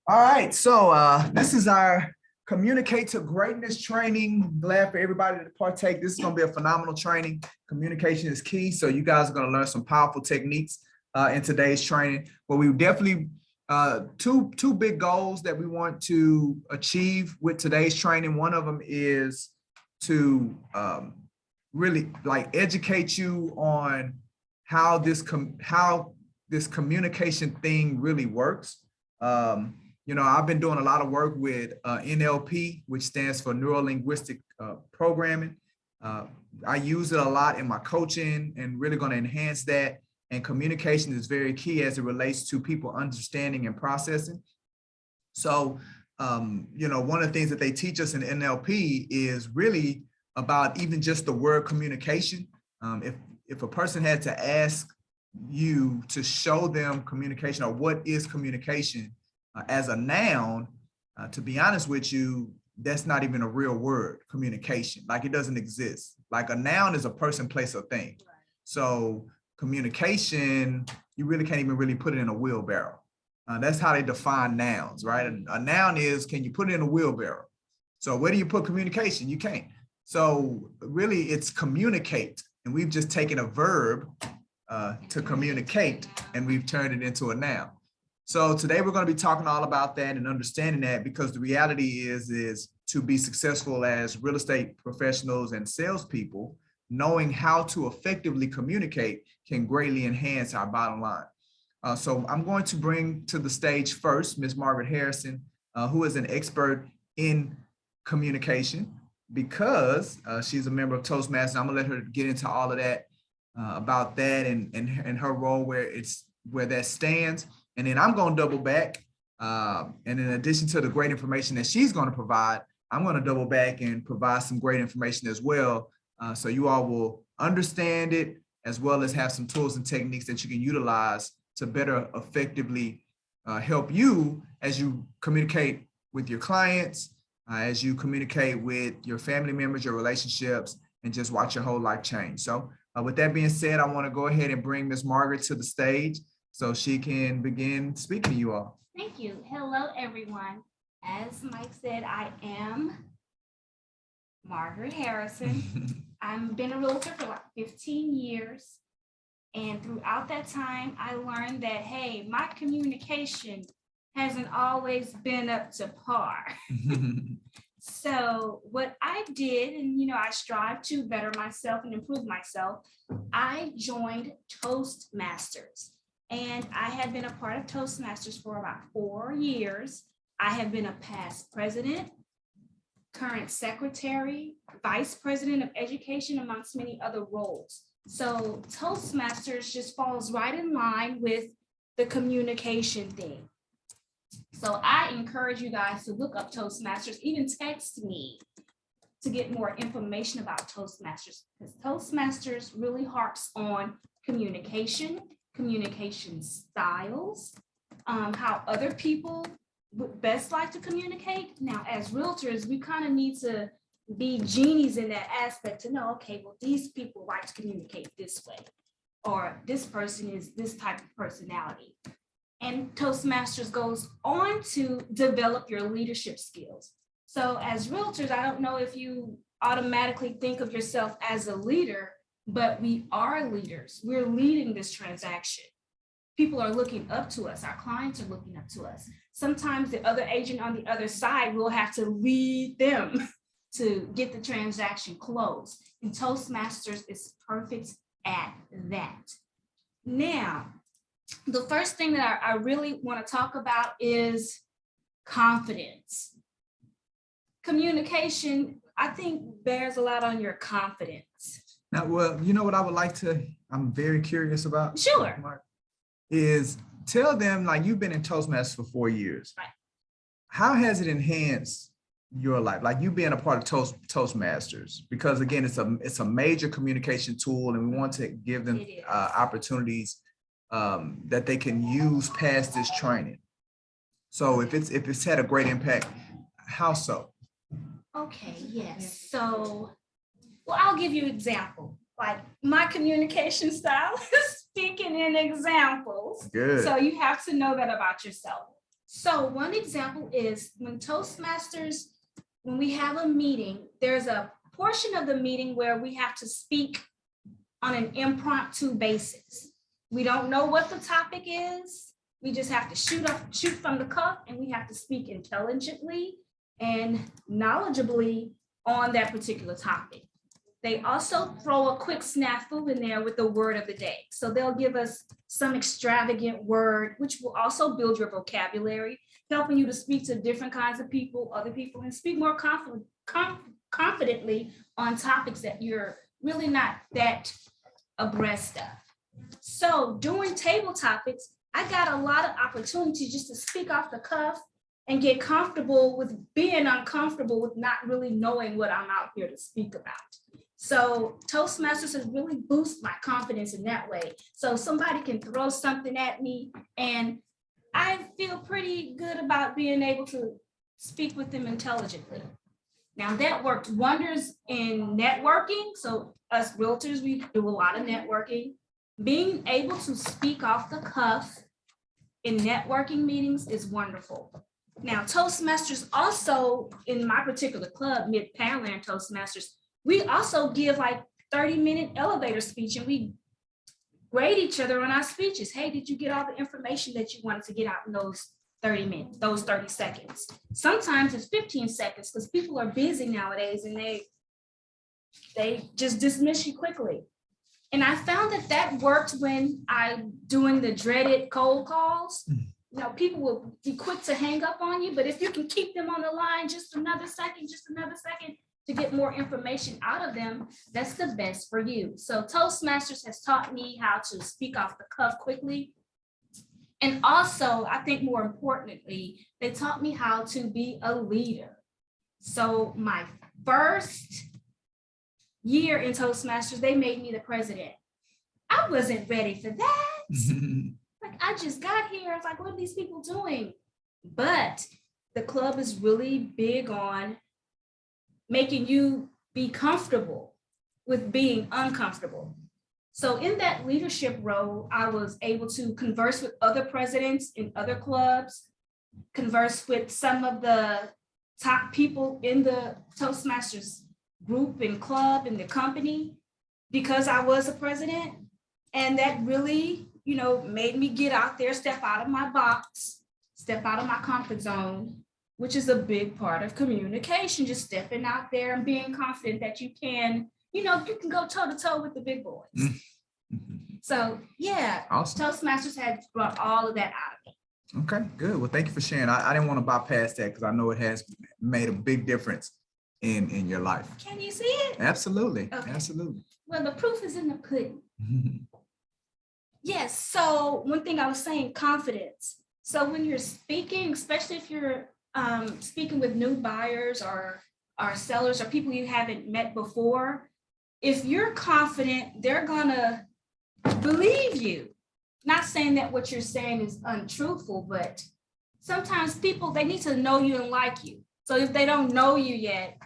All right, so this is our Communicate to Greatness training. Glad for everybody to partake. This is going to be a phenomenal training. Communication is key, so you guys are going to learn some powerful techniques in today's training. But we definitely two big goals that we want to achieve with today's training. One of them is to really educate you on how this communication thing really works. I've been doing a lot of work with NLP, which stands for Neuro Linguistic Programming. I use it a lot in my coaching and really going to enhance that. And communication is very key as it relates to people understanding and processing. So, one of the things that they teach us in NLP is really about even just the word communication. If a person had to ask you to show them communication or what is communication as a noun, to be honest with you, that's not even a real word, communication. Like, it doesn't exist. Like, a noun is a person, place, or thing. So communication, you really can't even really put it in a wheelbarrow. That's how they define nouns, right? A noun is, can you put it in a wheelbarrow? So where do you put communication? You can't. So really it's communicate. And we've just taken a verb to communicate, and we've turned it into a noun. So today we're going to be talking all about that and understanding that, because the reality is to be successful as real estate professionals and salespeople, knowing how to effectively communicate can greatly enhance our bottom line. So I'm going to bring to the stage first Ms. Margaret Harrison, who is an expert in communication, because she's a member of Toastmasters. I'm gonna let her get into all of that about that and her role where that stands. And then I'm going to double back. And in addition to the great information that she's going to provide, I'm going to double back and provide some great information as well. So you all will understand it, as well as have some tools and techniques that you can utilize to better effectively help you as you communicate with your clients, as you communicate with your family members, your relationships, and just watch your whole life change. So with that being said, I want to go ahead and bring Ms. Margaret to the stage so she can begin speaking to you all. Thank you. Hello, everyone. As Mike said, I am Margaret Harrison. I've been a realtor for like 15 years. And throughout that time, I learned that, hey, my communication hasn't always been up to par. So what I did, and I strive to better myself and improve myself, I joined Toastmasters. And I have been a part of Toastmasters for about 4 years. I have been a past president, current secretary, vice president of education, amongst many other roles. So Toastmasters just falls right in line with the communication thing. So I encourage you guys to look up Toastmasters, even text me to get more information about Toastmasters, because Toastmasters really harps on communication styles, how other people would best like to communicate. Now, as realtors, we kind of need to be genies in that aspect to know, okay, well, these people like to communicate this way, or this person is this type of personality. And Toastmasters goes on to develop your leadership skills. So as realtors, I don't know if you automatically think of yourself as a leader, but we are leaders. We're leading this transaction. People are looking up to us. Our clients are looking up to us. Sometimes the other agent on the other side will have to lead them to get the transaction closed. And Toastmasters is perfect at that. Now, the first thing that I really want to talk about is confidence. Communication, I think, bears a lot on your confidence. Now, well, you know what I would like to, I'm very curious about. Sure. Mark, is tell them, like, you've been in Toastmasters for 4 years. Right. How has it enhanced your life? Like, you being a part of Toastmasters, because again, it's a major communication tool, and we want to give them opportunities that they can use past this training. So if it's had a great impact, how so? Okay, yes. So, well, I'll give you an example. Like, my communication style is speaking in examples. Good. So you have to know that about yourself. So one example is when Toastmasters, when we have a meeting, there's a portion of the meeting where we have to speak on an impromptu basis. We don't know what the topic is. We just have to shoot from the cuff, and we have to speak intelligently and knowledgeably on that particular topic. They also throw a quick snafu in there with the word of the day. So they'll give us some extravagant word, which will also build your vocabulary, helping you to speak to different kinds of people, other people, and speak more confidently on topics that you're really not that abreast of. So during table topics, I got a lot of opportunity just to speak off the cuff and get comfortable with being uncomfortable with not really knowing what I'm out here to speak about. So Toastmasters has really boosted my confidence in that way. So somebody can throw something at me and I feel pretty good about being able to speak with them intelligently. Now that worked wonders in networking. So us realtors, we do a lot of networking. Being able to speak off the cuff in networking meetings is wonderful. Now, Toastmasters also, in my particular club, Mid-Panland Toastmasters, we also give like 30-minute elevator speech, and we grade each other on our speeches. Hey, did you get all the information that you wanted to get out in those 30 minutes, those 30 seconds? Sometimes it's 15 seconds because people are busy nowadays and they just dismiss you quickly. And I found that worked when I'm doing the dreaded cold calls. You know, people will be quick to hang up on you, but if you can keep them on the line just another second to get more information out of them, that's the best for you. So Toastmasters has taught me how to speak off the cuff quickly. And also, I think more importantly, they taught me how to be a leader. So my first year in Toastmasters, they made me the president. I wasn't ready for that. Like, I just got here. I was like, what are these people doing? But the club is really big on making you be comfortable with being uncomfortable. So in that leadership role, I was able to converse with other presidents in other clubs, converse with some of the top people in the Toastmasters group and club and the company because I was a president. And that really, made me get out there, step out of my box, step out of my comfort zone, which is a big part of communication, just stepping out there and being confident that you can, you can go toe to toe with the big boys. So yeah, awesome. Toastmasters had brought all of that out of me. Okay, good. Well, thank you for sharing. I didn't want to bypass that because I know it has made a big difference in your life. Can you see it? Absolutely. Okay. Absolutely. Well, the proof is in the pudding. Yes. So one thing I was saying, confidence. So when you're speaking, especially if you're speaking with new buyers or sellers or people you haven't met before, if you're confident, they're gonna believe you. Not saying that what you're saying is untruthful, but sometimes people, they need to know you and like you. So if they don't know you yet,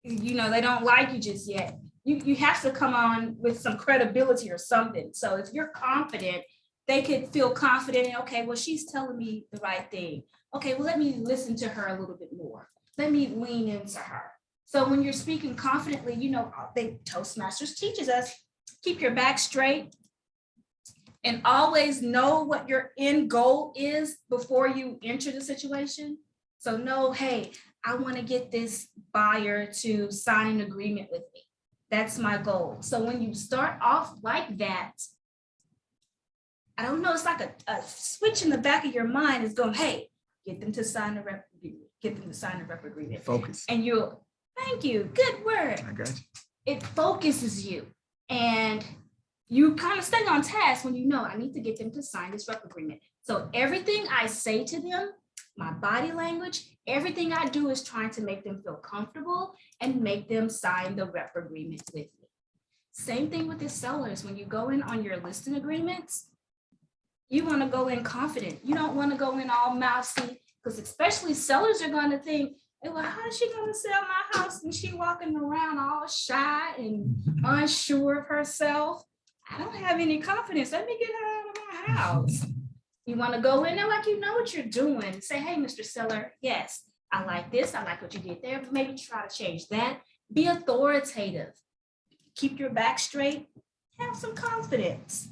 they don't like you just yet, you have to come on with some credibility or something. So if you're confident, they could feel confident in, okay, well, she's telling me the right thing. Okay, well, let me listen to her a little bit more. Let me lean into her. So when you're speaking confidently, Toastmasters teaches us, keep your back straight and always know what your end goal is before you enter the situation. So know, hey, I want to get this buyer to sign an agreement with me. That's my goal. So when you start off like that, I don't know, it's like a switch in the back of your mind is going, hey, get them to sign a rep agreement. Get them to sign a rep agreement. Focus. And thank you, good word. I got you. It focuses you. And you kind of stay on task when I need to get them to sign this rep agreement. So everything I say to them, my body language, everything I do is trying to make them feel comfortable and make them sign the rep agreement with me. Same thing with the sellers. When you go in on your listing agreements, you want to go in confident. You don't want to go in all mousy, because especially sellers are going to think, hey, well, how is she going to sell my house and she walking around all shy and unsure of herself? I don't have any confidence. Let me get her out of my house. You want to go in there like you know what you're doing. Say, hey, Mr. Seller, yes, I like this. I like what you did there. Maybe try to change that. Be authoritative. Keep your back straight. Have some confidence.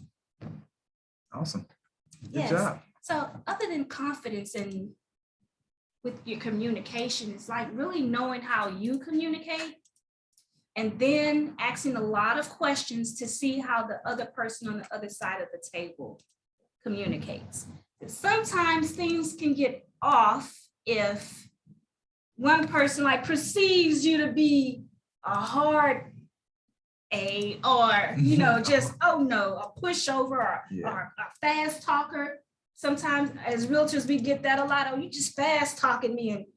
Awesome. Good Yes. job. So other than confidence and with your communication, it's like really knowing how you communicate and then asking a lot of questions to see how the other person on the other side of the table communicates. Sometimes things can get off if one person like perceives you to be a hard A or, you know, just, oh no, a pushover or a fast talker. Sometimes as realtors, we get that a lot. Oh, you just fast talking me.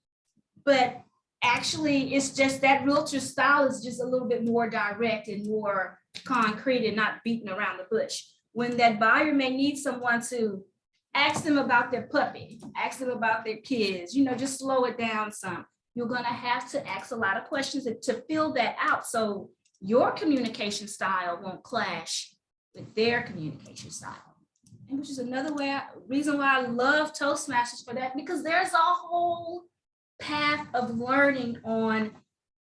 But actually, it's just that realtor style is just a little bit more direct and more concrete and not beating around the bush. When that buyer may need someone to ask them about their puppy, ask them about their kids, you know, just slow it down some. You're gonna have to ask a lot of questions to fill that out. So your communication style won't clash with their communication style. And which is another reason why I love Toastmasters for that, because there's a whole path of learning on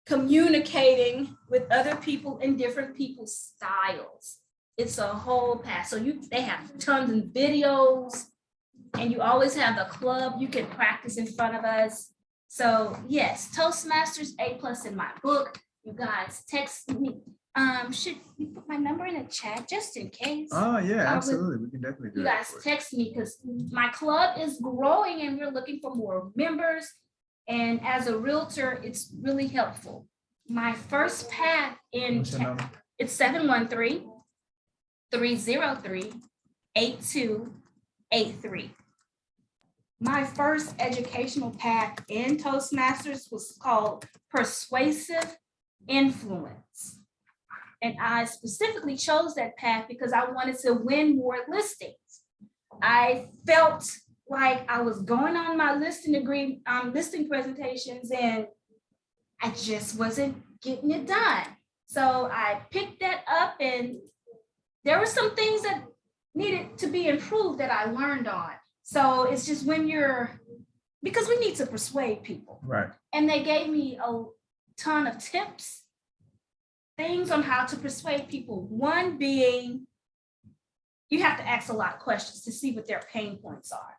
communicating with other people in different people's styles. It's a whole path. So they have tons of videos and you always have the club you can practice in front of us. So yes, Toastmasters A+ in my book. You guys text me. Should you put my number in the chat just in case? Oh yeah, absolutely. We can definitely do you that. guys text me because my club is growing and we're looking for more members. And as a realtor, it's really helpful. My first path in it's 713-303-8283. My first educational path in Toastmasters was called Persuasive Influence. And I specifically chose that path because I wanted to win more listings. I felt like I was going on my listing presentations and I just wasn't getting it done. So I picked that up and there were some things that needed to be improved that I learned on. So it's just because we need to persuade people. Right. And they gave me a ton of tips, things on how to persuade people. One being, you have to ask a lot of questions to see what their pain points are.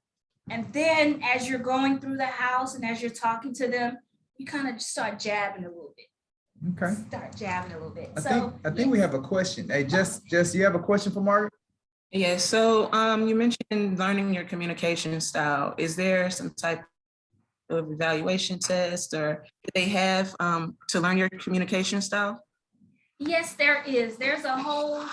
And then as you're going through the house and as you're talking to them, you kind of start jabbing a little bit. Okay. Start jabbing a little bit. I think we have a question. Hey, Jess, you have a question for Margaret? Yeah, so you mentioned learning your communication style. Is there some type of evaluation test or do they have to learn your communication style? Yes, there is. There's a whole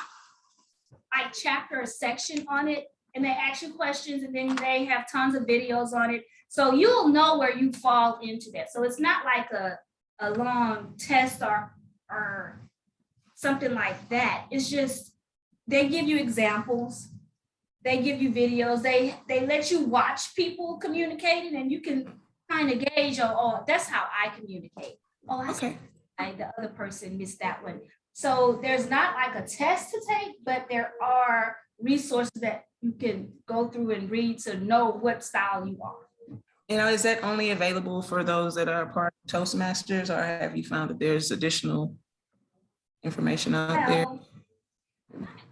chapter or section on it, and they ask you questions, and then they have tons of videos on it. So you'll know where you fall into that. So it's not like a long test or something like that. It's just they give you examples, they give you videos, they let you watch people communicating, and you can kind of gauge, oh, that's how I communicate. Oh, okay. The other person missed that one. So there's not like a test to take, but there are resources that you can go through and read to know what style you are. You know, is that only available for those that are part of Toastmasters, or have you found that there's additional information out there?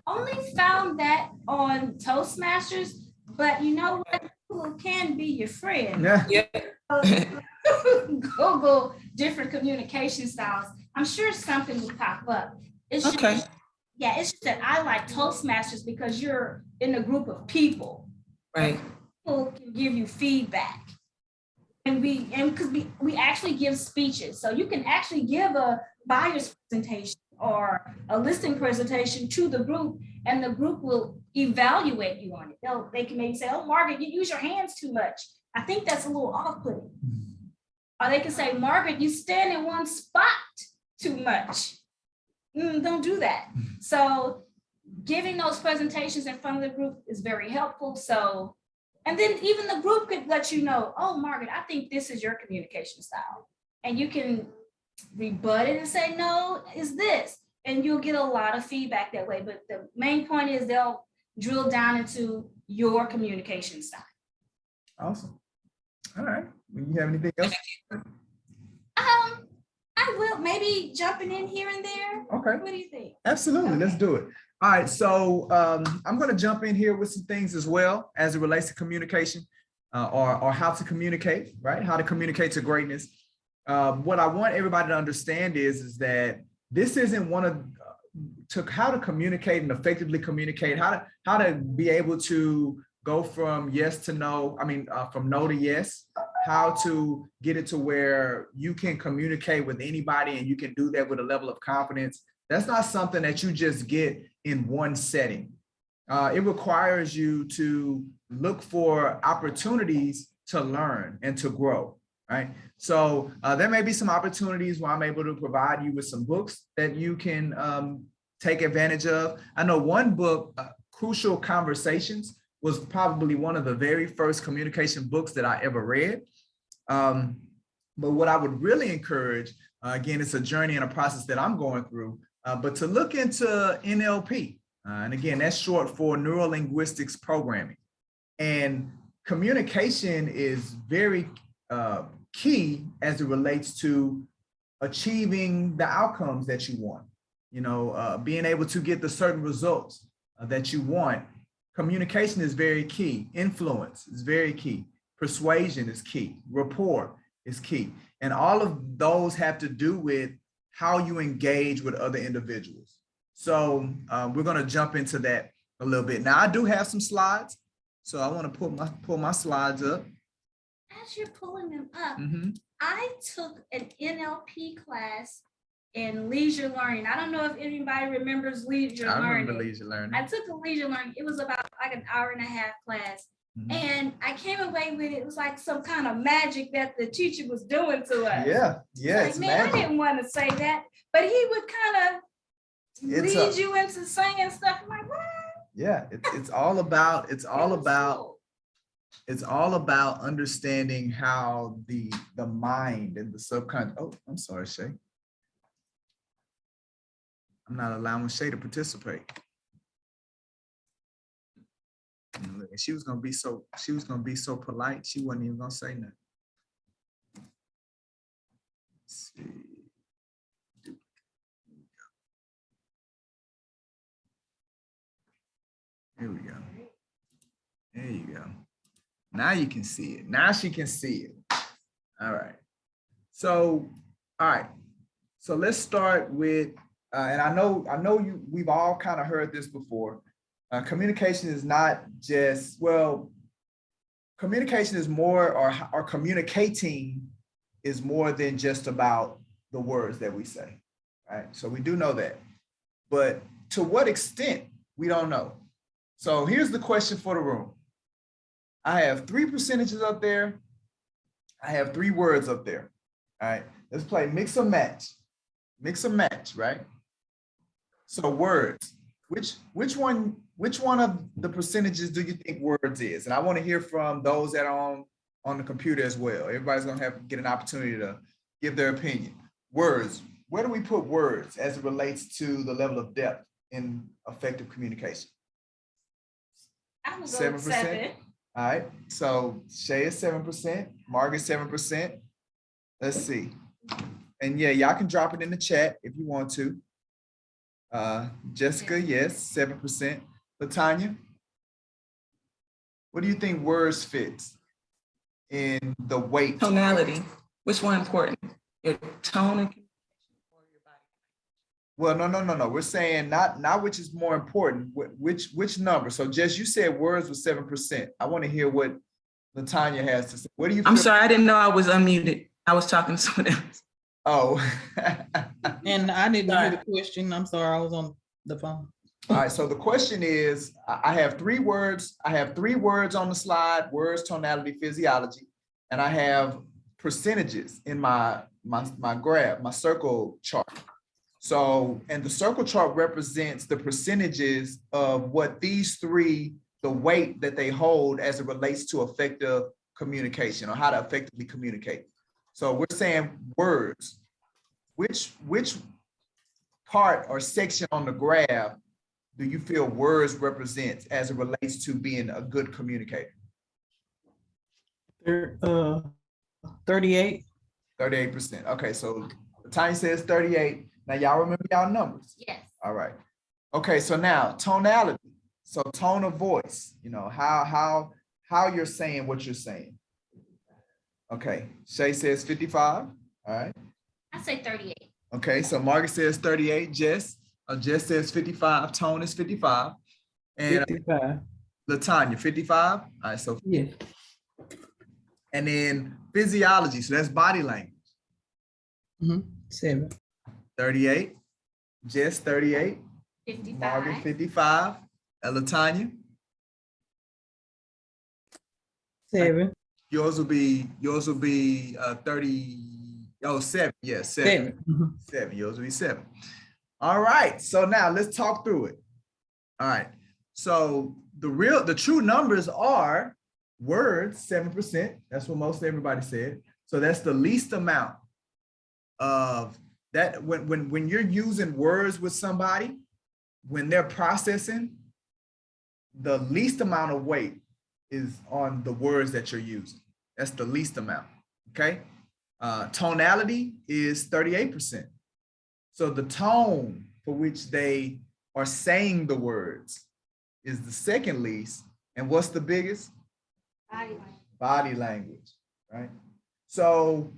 Only found that on Toastmasters, but you know what? Google can be your friend. Yeah. Google different communication styles. I'm sure something will pop up. It's okay. It's just that I like Toastmasters because you're in a group of people. Right. People can give you feedback. And because we actually give speeches. So you can actually give a buyer's presentation or a listing presentation to the group, and the group will evaluate you on it. They can maybe say, oh, Margaret, you use your hands too much. I think that's a little off-putting. Or they can say, Margaret, you stand in one spot too much. Don't do that. So giving those presentations in front of the group is very helpful. So, and then even the group could let you know, oh, Margaret, I think this is your communication style. And you can rebut it and say, no, it's this. And you'll get a lot of feedback that way. But the main point is they'll drill down into your communication style. Awesome. All right. You have anything else? I will maybe jumping in here and there. Okay. What do you think? Absolutely. Let's Okay. do it. All right. So I'm going to jump in here with some things as well as it relates to communication or how to communicate, right? How to communicate to greatness. What I want everybody to understand is that this isn't one of how to communicate and effectively communicate, how to be able to go from yes to no, from no to yes, how to get it to where you can communicate with anybody and you can do that with a level of confidence. That's not something that you just get in one setting. It requires you to look for opportunities to learn and to grow, right? So there may be some opportunities where I'm able to provide you with some books that you can take advantage of. I know one book, Crucial Conversations, was probably one of the very first communication books that I ever read. But what I would really encourage, again, it's a journey and a process that I'm going through, but to look into NLP. And again, that's short for Neuro Linguistics Programming. And communication is very key as it relates to achieving the outcomes that you want. Being able to get the certain results that you want. Communication is very key. Influence is very key. Persuasion is key. Rapport is key. And all of those have to do with how you engage with other individuals. So we're going to jump into that a little bit. Now, I do have some slides. So I want to pull my slides up. As you're pulling them up, I took an NLP class in leisure learning. I don't know if anybody remembers leisure learning. I remember leisure learning. I took a leisure learning. It was about like an hour and a half class. And I came away with it was like some kind of magic that the teacher was doing to us. Yeah, Like, man, magic. I didn't want to say that, but he would kind of lead you into singing stuff. I'm like, what? Yeah, it's all about understanding how the mind and the subconscious. Oh, I'm sorry, Shay. I'm not allowing Shay to participate. She was gonna be so polite. She wasn't even gonna say nothing. Let's see. Here we go. There you go. Now you can see it. Now she can see it. All right. So, all right. So let's start with, and I know we've all kind of heard this before. Communication is not just, communication is more, or communicating is more than just about the words that we say, right? So we do know that, but to what extent, we don't know. So here's the question for the room. I have 3 percentages up there. I have 3 words up there. All right, let's play mix or match. Mix or match, right? So words, which one of the percentages do you think words is? And I want to hear from those that are on the computer as well. Everybody's gonna get an opportunity to give their opinion. Words, where do we put words as it relates to the level of depth in effective communication? I'm gonna go 7%. All right, so Shay is 7%, Margaret 7%. Let's see. And yeah, y'all can drop it in the chat if you want to. Jessica, yes, 7%. Latanya, what do you think words fits in the weight? Tonality. Which one important? Your tone and or your body? Well, no. We're saying not which is more important. Which number? So Jess, you said words was 7%. I want to hear what Latanya has to say. What do you? I'm sorry, I didn't know I was unmuted. I was talking to someone else. Oh. And I didn't hear the question. I'm sorry, I was on the phone. All right, so the question is, I have 3 words. I have 3 words on the slide: words, tonality, physiology, and I have percentages in my graph, my circle chart. So, and the circle chart represents the percentages of what these 3, the weight that they hold as it relates to effective communication or how to effectively communicate. So we're saying words. Which part or section on the graph do you feel words represents as it relates to being a good communicator? 38. 38%. Okay, so Tanya says 38. Now y'all remember y'all numbers. Yes. All right. Okay, so now tonality. So tone of voice, you know, how you're saying what you're saying. Okay, Shay says 55. All right. I say 38. Okay, so Margaret says 38. Jess says 55. Tone is 55. And 55. Latanya, 55. All right, so Yes. and then physiology, so that's body language. 7. 38. Jess, 38. 55. Margaret, 55. And Latanya, 7. yours will be 30. Oh, 7. Yes, 7. 7. Yours will be 7. All right. So now let's talk through it. All right. So the true numbers are words, 7%. That's what most everybody said. So that's the least amount of that when you're using words with somebody, when they're processing, the least amount of weight is on the words that you're using. That's the least amount. Okay. Tonality is 38%. So the tone for which they are saying the words is the second least. And what's the biggest? Body language. Body language, right? So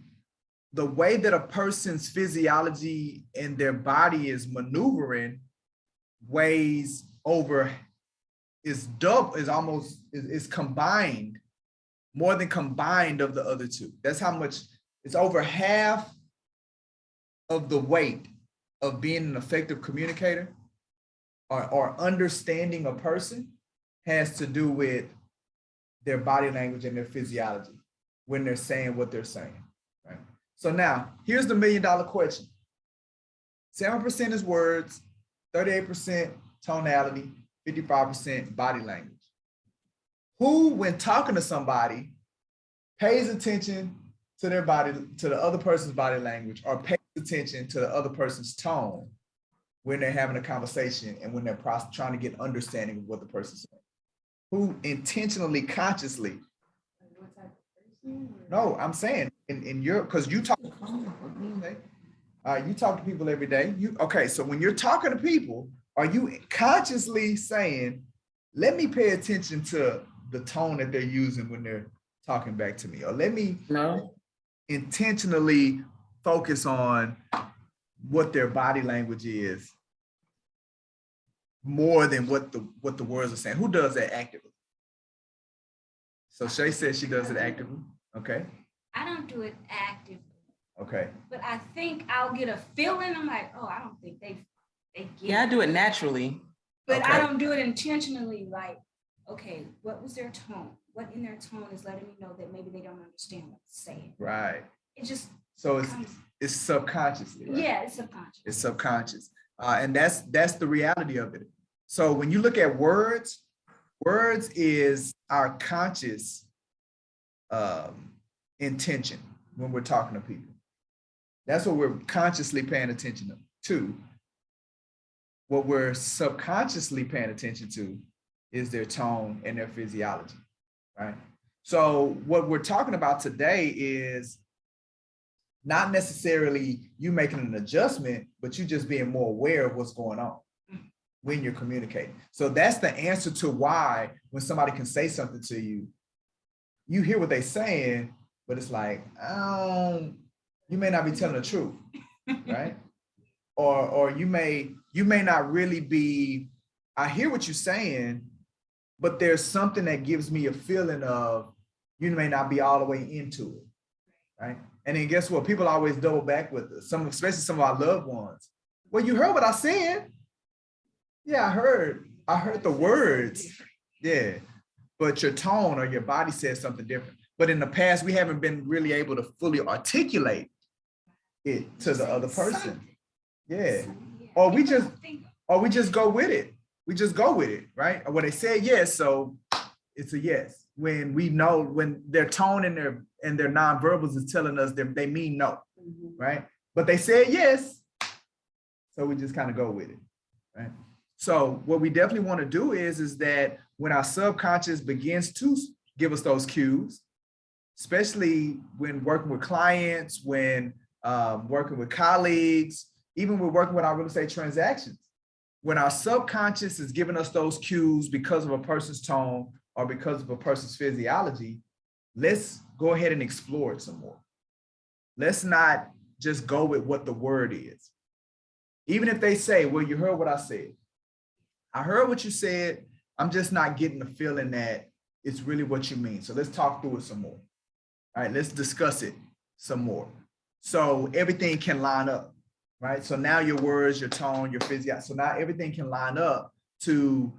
the way that a person's physiology and their body is maneuvering weighs over, is combined, more than combined of the other two. That's how much, it's over half of the weight of being an effective communicator or understanding a person has to do with their body language and their physiology when they're saying what they're saying, right? So now, here's the $1 million question. 7% is words, 38% tonality, 55% body language. Who, when talking to somebody, pays attention to their body, to the other person's body language, or pays attention to the other person's tone when they're having a conversation and when they're trying to get understanding of what the person's saying? Who intentionally, consciously? No, I'm saying in your, because you talk, you talk to people every day. Okay, so when you're talking to people, are you consciously saying, let me pay attention to the tone that they're using when they're talking back to me, or let me intentionally focus on what their body language is more than what the words are saying? Who does that actively? So Shay says she does it actively. Okay. I don't do it actively. Okay. But I think I'll get a feeling. I'm like, oh, I don't think they get Yeah, I do it naturally. But Okay. I don't do it intentionally. Like, okay, what was their tone? What in their tone is letting me know that maybe they don't understand what to say? Right. It just So comes. it's subconsciously, right? Yeah, it's subconscious. It's subconscious. And that's the reality of it. So when you look at words is our conscious intention when we're talking to people. That's what we're consciously paying attention to. What we're subconsciously paying attention to is their tone and their physiology, right? So what we're talking about today is not necessarily you making an adjustment, but you just being more aware of what's going on when you're communicating. So that's the answer to why when somebody can say something to you, you hear what they're saying, but it's like, you may not be telling the truth, right? Or you may not really be, I hear what you're saying, but there's something that gives me a feeling of you may not be all the way into it, right? And then guess what? People always double back with us, especially some of our loved ones. Well, you heard what I said. Yeah, I heard the words. Yeah, but your tone or your body says something different. But in the past, we haven't been really able to fully articulate it to the other person. Yeah. Or we just go with it. We just go with it, right? Or when they say yes, so it's a yes. When we know, when their tone and their nonverbals is telling us that they mean no, right? But they said yes, so we just kind of go with it, right? So what we definitely want to do is that when our subconscious begins to give us those cues, especially when working with clients, when working with colleagues, even when working with our real estate transactions, when our subconscious is giving us those cues because of a person's tone or because of a person's physiology, let's go ahead and explore it some more. Let's not just go with what the word is. Even if they say, well, you heard what I said. I heard what you said. I'm just not getting the feeling that it's really what you mean. So let's talk through it some more. All right, let's discuss it some more. So everything can line up, right? So now your words, your tone, your physiology, so now everything can line up to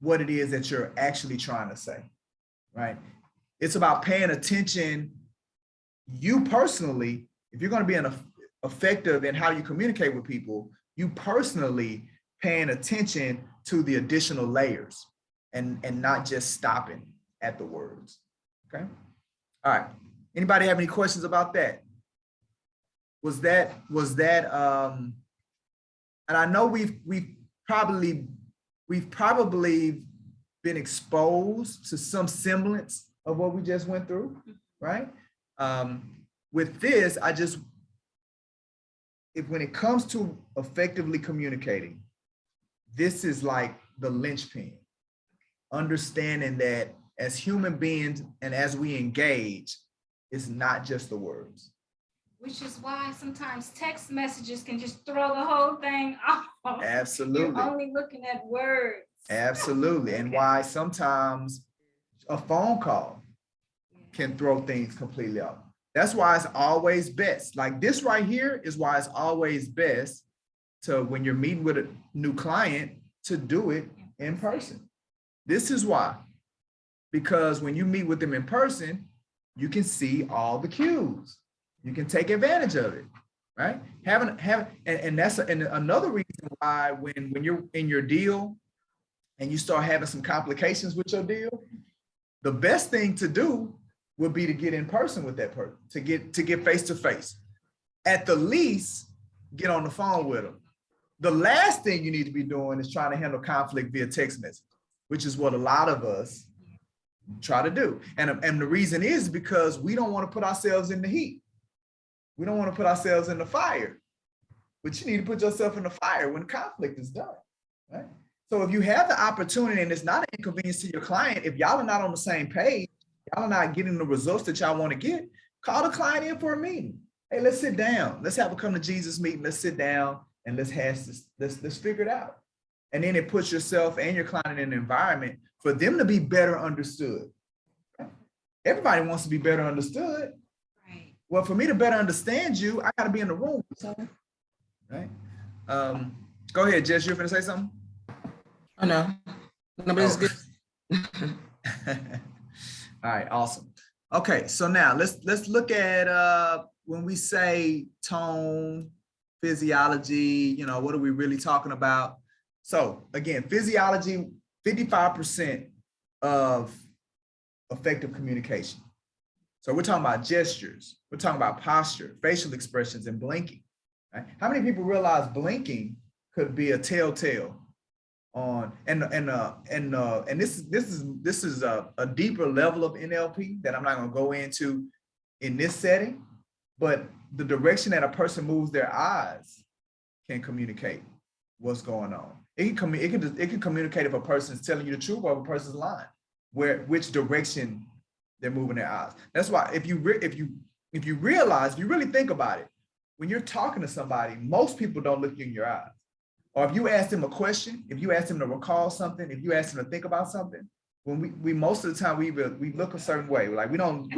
what it is that you're actually trying to say, right? It's about paying attention, you personally, if you're going to be effective in how you communicate with people, you personally paying attention to the additional layers and not just stopping at the words, okay? All right, anybody have any questions about that? Was that, and I know we've probably been exposed to some semblance of what we just went through, right? With this, if when it comes to effectively communicating, this is like the linchpin. Understanding that as human beings and as we engage, it's not just the words. Which is why sometimes text messages can just throw the whole thing off. Absolutely. You're only looking at words. Absolutely. And why sometimes a phone call can throw things completely off. That's why it's always best. Like this right here is why it's always best to, when you're meeting with a new client, to do it in person. This is why. Because when you meet with them in person, you can see all the cues. You can take advantage of it, right? And that's another reason why when you're in your deal and you start having some complications with your deal, the best thing to do would be to get in person with that person, to get face to face. At the least, get on the phone with them. The last thing you need to be doing is trying to handle conflict via text message, which is what a lot of us try to do. And the reason is because we don't want to put ourselves in the heat. We don't want to put ourselves in the fire, but you need to put yourself in the fire when conflict is done, right? So if you have the opportunity and it's not an inconvenience to your client, if y'all are not on the same page, y'all are not getting the results that y'all want to get, call the client in for a meeting. Hey, let's sit down. Let's have a come to Jesus meeting. Let's sit down and let's hash this, let's figure it out. And then it puts yourself and your client in an environment for them to be better understood. Everybody wants to be better understood. Right. Well, for me to better understand you, I got to be in the room, right? Go ahead, Jess, you're going to say something? Oh, no. Nobody's good. All right, awesome. Okay, so now let's look at when we say tone, physiology, what are we really talking about? So again, physiology, 55% of effective communication. So we're talking about gestures, we're talking about posture, facial expressions, and blinking. Right? How many people realize blinking could be a telltale on and this is a deeper level of NLP that I'm not going to go into in this setting, but the direction that a person moves their eyes can communicate what's going on. It can communicate if a person's telling you the truth or if a person's lying, which direction they're moving their eyes. That's why if you realize, if you really think about it, when you're talking to somebody, most people don't look you in your eyes. Or if you ask them a question, if you ask them to recall something, if you ask them to think about something, when we most of the time we look a certain way. Like we don't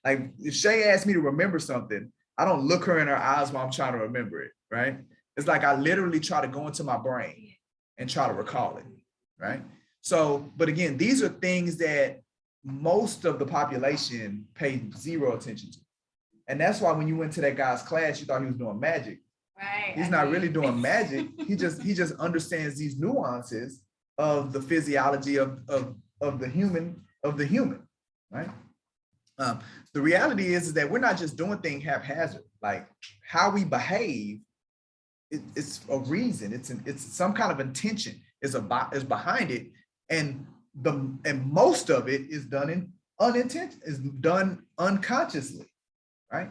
like if Shay asked me to remember something, I don't look her in her eyes while I'm trying to remember it, right? It's like I literally try to go into my brain and try to recall it, right? So, but again, these are things that most of the population pay zero attention to. And that's why when you went to that guy's class, you thought he was doing magic. Right. He's not really doing magic. He just understands these nuances of the physiology of the human, right? The reality is that we're not just doing things haphazard. Like how we behave, it's a reason. It's some kind of intention. is behind it, and most of it is done unconsciously, right?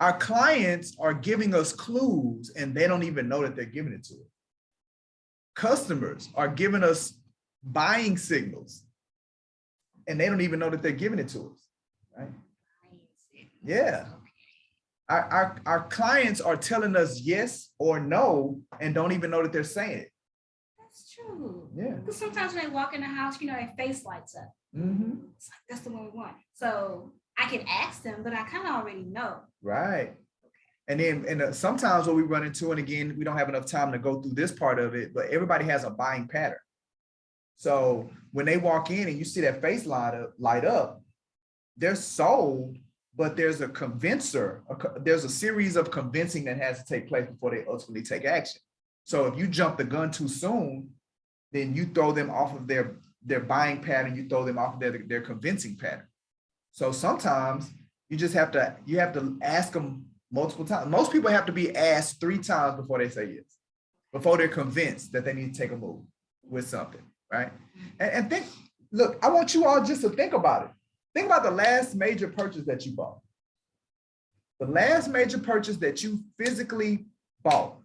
Our clients are giving us clues and they don't even know that they're giving it to us. Customers are giving us buying signals and they don't even know that they're giving it to us, right? Yeah. Our clients are telling us yes or no and don't even know that they're saying it. That's true. Yeah. Because sometimes when they walk in the house, their face lights up. Mm-hmm. It's like, that's the one we want. So I can ask them, but I kind of already know. Right. And then sometimes what we run into, and again, we don't have enough time to go through this part of it, but everybody has a buying pattern. So when they walk in and you see that face light up, they're sold, but there's a convincer, there's a series of convincing that has to take place before they ultimately take action. So if you jump the gun too soon, then you throw them off of their buying pattern, you throw them off of their convincing pattern. So sometimes you have to ask them multiple times. Most people have to be asked 3 times before they say yes, before they're convinced that they need to take a move with something, right? And think, look, I want you all just to think about it. Think about the last major purchase that you bought. The last major purchase that you physically bought.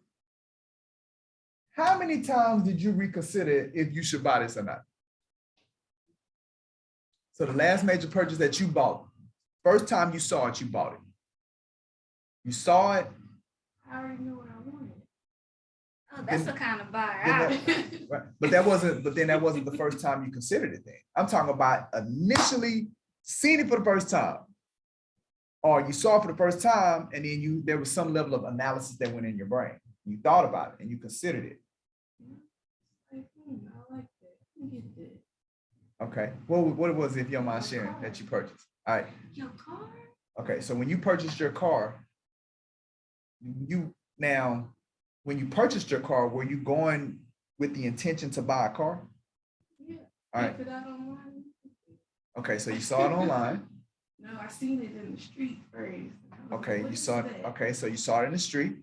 How many times did you reconsider if you should buy this or not? So the last major purchase that you bought, first time you saw it, you bought it. You saw it. I already knew what I wanted. Oh, that's the kind of buyer. Right. But that wasn't the first time you considered it then. I'm talking about initially seeing it for the first time. Or you saw it for the first time and then there was some level of analysis that went in your brain. You thought about it and you considered it. I like that. Okay. What was it, if you don't mind sharing, that you purchased? All right. Your car? Okay. So when you purchased your car, when you purchased your car, were you going with the intention to buy a car? Yeah. All right. Okay. So you saw it online. No, I seen it in the street first. Okay. You saw it. Okay. So you saw it in the street.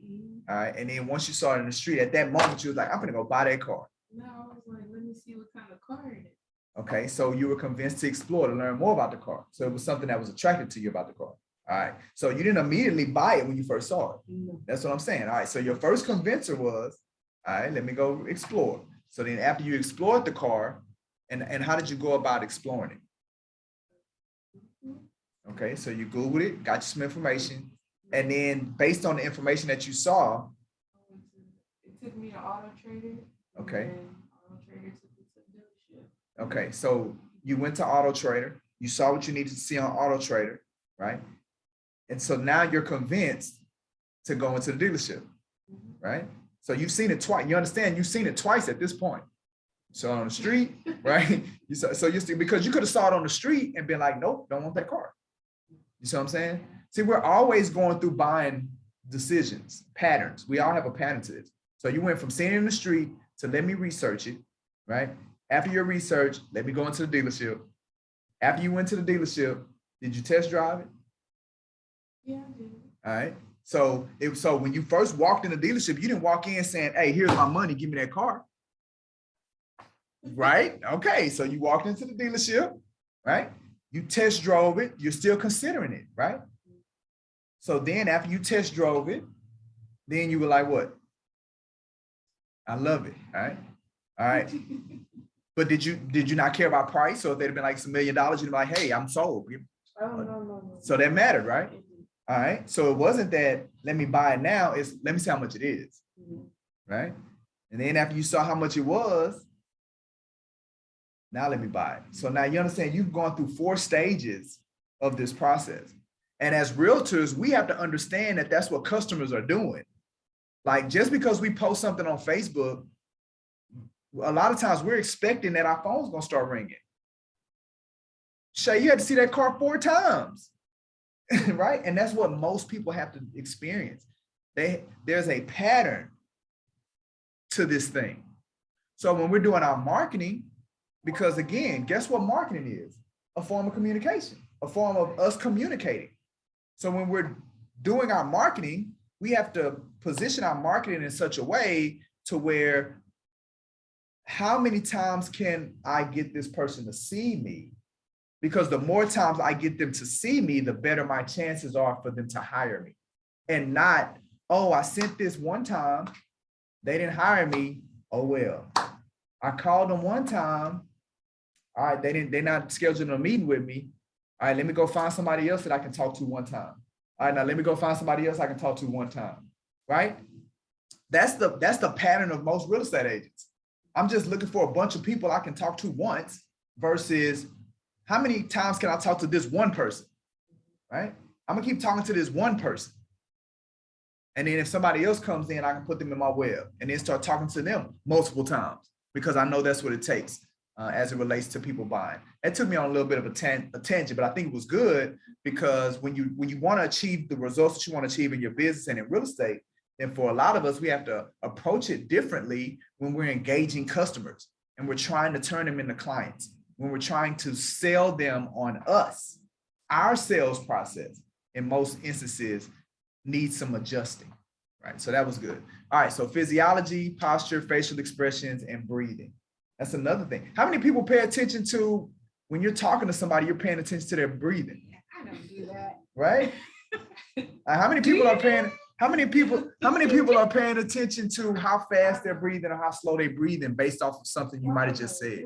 All right. And then once you saw it in the street, at that moment, you was like, I'm going to go buy that car. No, I was like, let me see what kind of car it is. Okay. So you were convinced to explore, to learn more about the car. So it was something that was attractive to you about the car. All right. So you didn't immediately buy it when you first saw it. No. That's what I'm saying. All right. So your first convincer was, all right, let me go explore. So then after you explored the car, and how did you go about exploring it? Okay. So you Googled it, got you some information. And then based on the information that you saw, it took me to Auto Trader. Okay. Auto Trader took me to the dealership. Okay. So you went to Auto Trader, you saw what you needed to see on Auto Trader, right? And so now you're convinced to go into the dealership, right? So you've seen it twice. You understand? You've seen it twice at this point. You saw it on the street, right? Because you could have saw it on the street and been like, nope, don't want that car. You see what I'm saying? See, we're always going through buying decisions, patterns. We all have a pattern to this. So you went from seeing it in the street to let me research it, right? After your research, let me go into the dealership. After you went to the dealership, did you test drive it? Yeah, I did. All right. So when you first walked in the dealership, you didn't walk in saying, hey, here's my money, give me that car. Right? Okay. So you walked into the dealership, right? You test drove it, you're still considering it, right? So then after you test drove it, then you were like, what? I love it. All right. All right. But did you not care about price? Or if they'd have been like $1 million, you'd be like, hey, I'm sold. Oh, no. So that mattered, right? All right. So it wasn't that let me buy it now, it's let me see how much it is. Right. And then after you saw how much it was, now let me buy it. So now you understand you've gone through 4 stages of this process. And as realtors, we have to understand that that's what customers are doing. Like just because we post something on Facebook, a lot of times we're expecting that our phone's gonna start ringing. Shay, you had to see that car 4 times, right? And that's what most people have to experience. There's a pattern to this thing. So when we're doing our marketing, because again, guess what marketing is? A form of communication, a form of us communicating. So when we're doing our marketing, we have to position our marketing in such a way to where how many times can I get this person to see me? Because the more times I get them to see me, the better my chances are for them to hire me. And not, oh, I sent this one time, they didn't hire me. Oh, well, I called them one time. All right, they're not scheduling a meeting with me. All right, let me go find somebody else that I can talk to one time. All right, now let me go find somebody else I can talk to one time, right? That's the pattern of most real estate agents. I'm just looking for a bunch of people I can talk to once versus how many times can I talk to this one person, right? I'm gonna keep talking to this one person. And then if somebody else comes in, I can put them in my web and then start talking to them multiple times because I know that's what it takes as it relates to people buying. It took me on a little bit of a tangent, but I think it was good because when you want to achieve the results that you want to achieve in your business and in real estate, then for a lot of us, we have to approach it differently when we're engaging customers and we're trying to turn them into clients, when we're trying to sell them on us. Our sales process in most instances needs some adjusting, right? So that was good. All right, so physiology, posture, facial expressions, and breathing. That's another thing. How many people pay attention to when you're talking to somebody, you're paying attention to their breathing? I don't do that. Right? How many people are paying? How many people are paying attention to how fast they're breathing or how slow they're breathing based off of something you might have just said?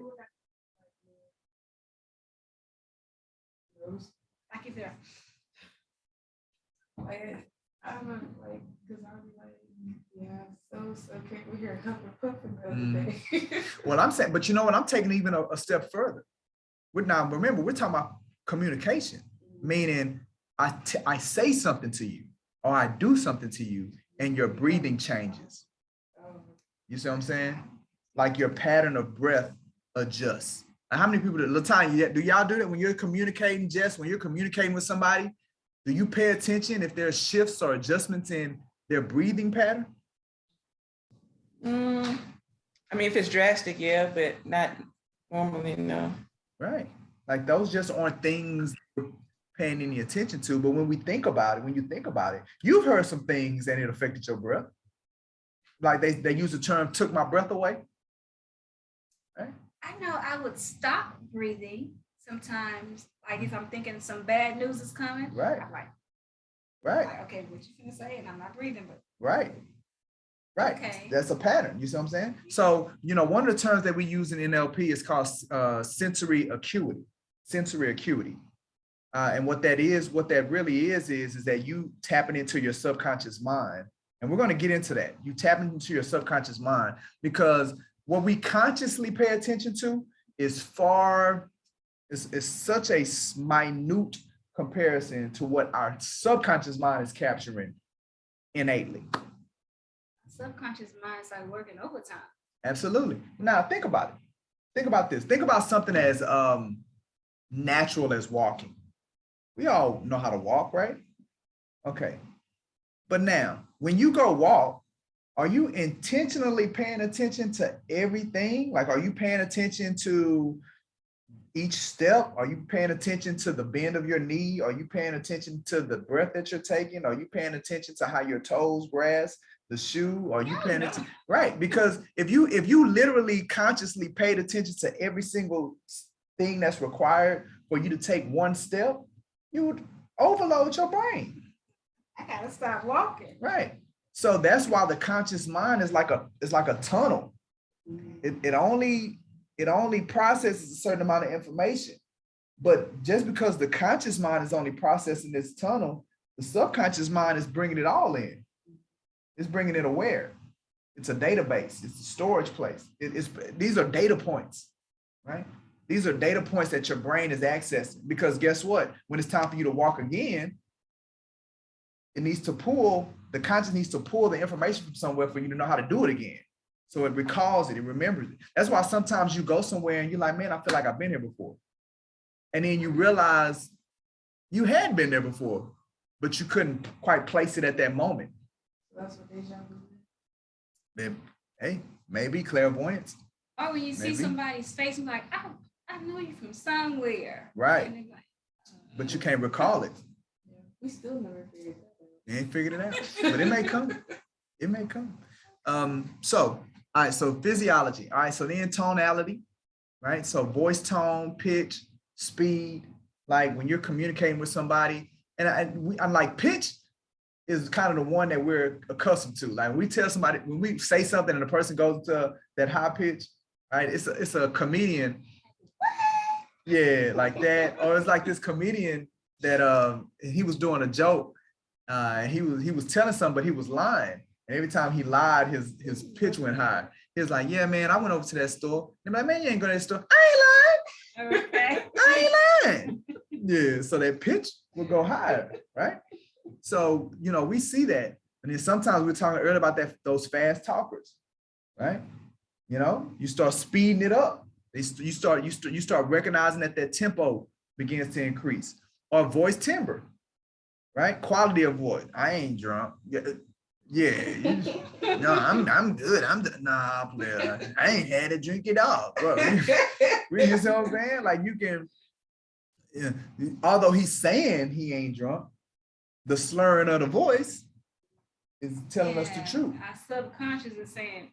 Like if they're I'm like, because I'm like, yeah, so okay, we're here puffing the other day. Well, I'm saying, but you know what? I'm taking even a step further. Now, remember, we're talking about communication, meaning I say something to you or I do something to you and your breathing changes. You see what I'm saying? Like your pattern of breath adjusts. Now, how many people, Latanya, do y'all do that when you're communicating, Jess, when you're communicating with somebody? Do you pay attention if there's shifts or adjustments in their breathing pattern? I mean, if it's drastic, yeah, but not normally, no. Right. Like those just aren't things we're paying any attention to. But when we think about it, when you think about it, you've heard some things and it affected your breath. Like they use the term took my breath away. Right? I know I would stop breathing sometimes, like if I'm thinking some bad news is coming. Right. I'm like, Right. okay, what you gonna say? And I'm not breathing, but Right. Right. Okay. That's a pattern. You see what I'm saying? So, you know, one of the terms that we use in NLP is called sensory acuity. Sensory acuity. And what that really is that you tapping into your subconscious mind. And we're going to get into that. You tapping into your subconscious mind because what we consciously pay attention to is such a minute comparison to what our subconscious mind is capturing innately. subconscious mind start working overtime. Absolutely. Now think about it. Think about this. Think about something as natural as walking. We all know how to walk, right? Okay. But now, when you go walk, are you intentionally paying attention to everything? Like, are you paying attention to each step? Are you paying attention to the bend of your knee? Are you paying attention to the breath that you're taking? Are you paying attention to how your toes grasp the shoe? Are you paying attention? Right, because if you literally consciously paid attention to every single thing that's required for you to take one step, you would overload your brain. I gotta stop walking. Right. So that's why the conscious mind is like a tunnel. It only processes a certain amount of information. But just because the conscious mind is only processing this tunnel, the subconscious mind is bringing it all in. It's bringing it aware. It's a database. It's a storage place. These are data points, right? These are data points that your brain is accessing. Because guess what? When it's time for you to walk again, the conscious needs to pull the information from somewhere for you to know how to do it again. So it recalls it, it remembers it. That's why sometimes you go somewhere and you're like, man, I feel like I've been here before. And then you realize you had been there before, but you couldn't quite place it at that moment. That's what deja vu. Hey, maybe clairvoyance. Or when you see somebody's face, you're like, oh, I know you from somewhere. Right. And they're like, But you can't recall it. Yeah. We still never figured that out. You ain't figured it out, but it may come. It may come. So All right, so physiology. All right, so then tonality, right? So voice tone, pitch, speed, like when you're communicating with somebody. And I'm like, pitch is kind of the one that we're accustomed to. Like we tell somebody, when we say something and the person goes to that high pitch, right? It's a comedian. Yeah, like that. Or it's like this comedian that he was doing a joke. He was telling something, but he was lying. And every time he lied, his pitch went high. He was like, yeah, man, I went over to that store. And I'm like, man, you ain't going to that store. I ain't lying. Okay. I ain't lying. Yeah, so that pitch will go higher, right? So, you know, we see that. And then sometimes we're talking earlier about those fast talkers, right? You know, you start speeding it up. You start recognizing that tempo begins to increase. Or voice timbre, right? Quality of voice. I ain't drunk. No, I'm good. Nah, player. I ain't had a drink at all, bro. You know what I'm saying? Like you can, yeah, although he's saying he ain't drunk, the slurring of the voice is telling us the truth. Our subconscious is saying,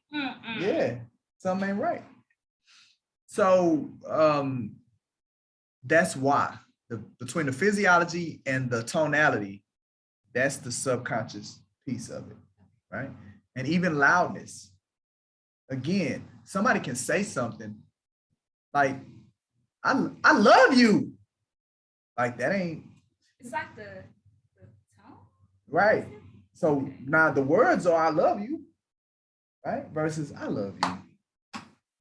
Yeah, something ain't right. So that's why between the physiology and the tonality, that's the subconscious piece of it, right? And even loudness. Again, somebody can say something like, I love you. Like that ain't. it's like the tone. Right. So now the words are I love you, right? Versus I love you.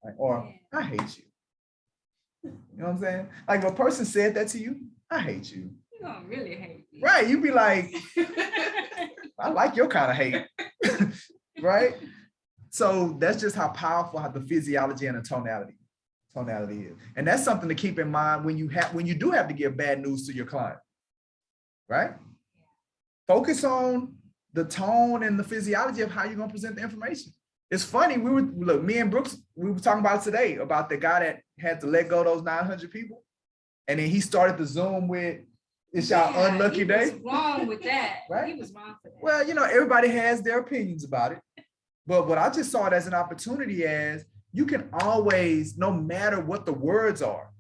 Right? Or I hate you. You know what I'm saying? Like if a person said that to you, I hate you. You're gonna really hate me. Right. You'd be like, I like your kind of hate. Right? So that's just how powerful how the physiology and the tonality is. And that's something to keep in mind when you do have to give bad news to your client. Right? Focus on the tone and the physiology of how you're going to present the information. It's funny, me and Brooks, we were talking about today about the guy that had to let go those 900 people. And then he started the Zoom with, it's y'all unlucky day. He was wrong with that. Right? He was wrong for that. Well, you know, everybody has their opinions about it. But what I just saw it as an opportunity as you can always, no matter what the words are,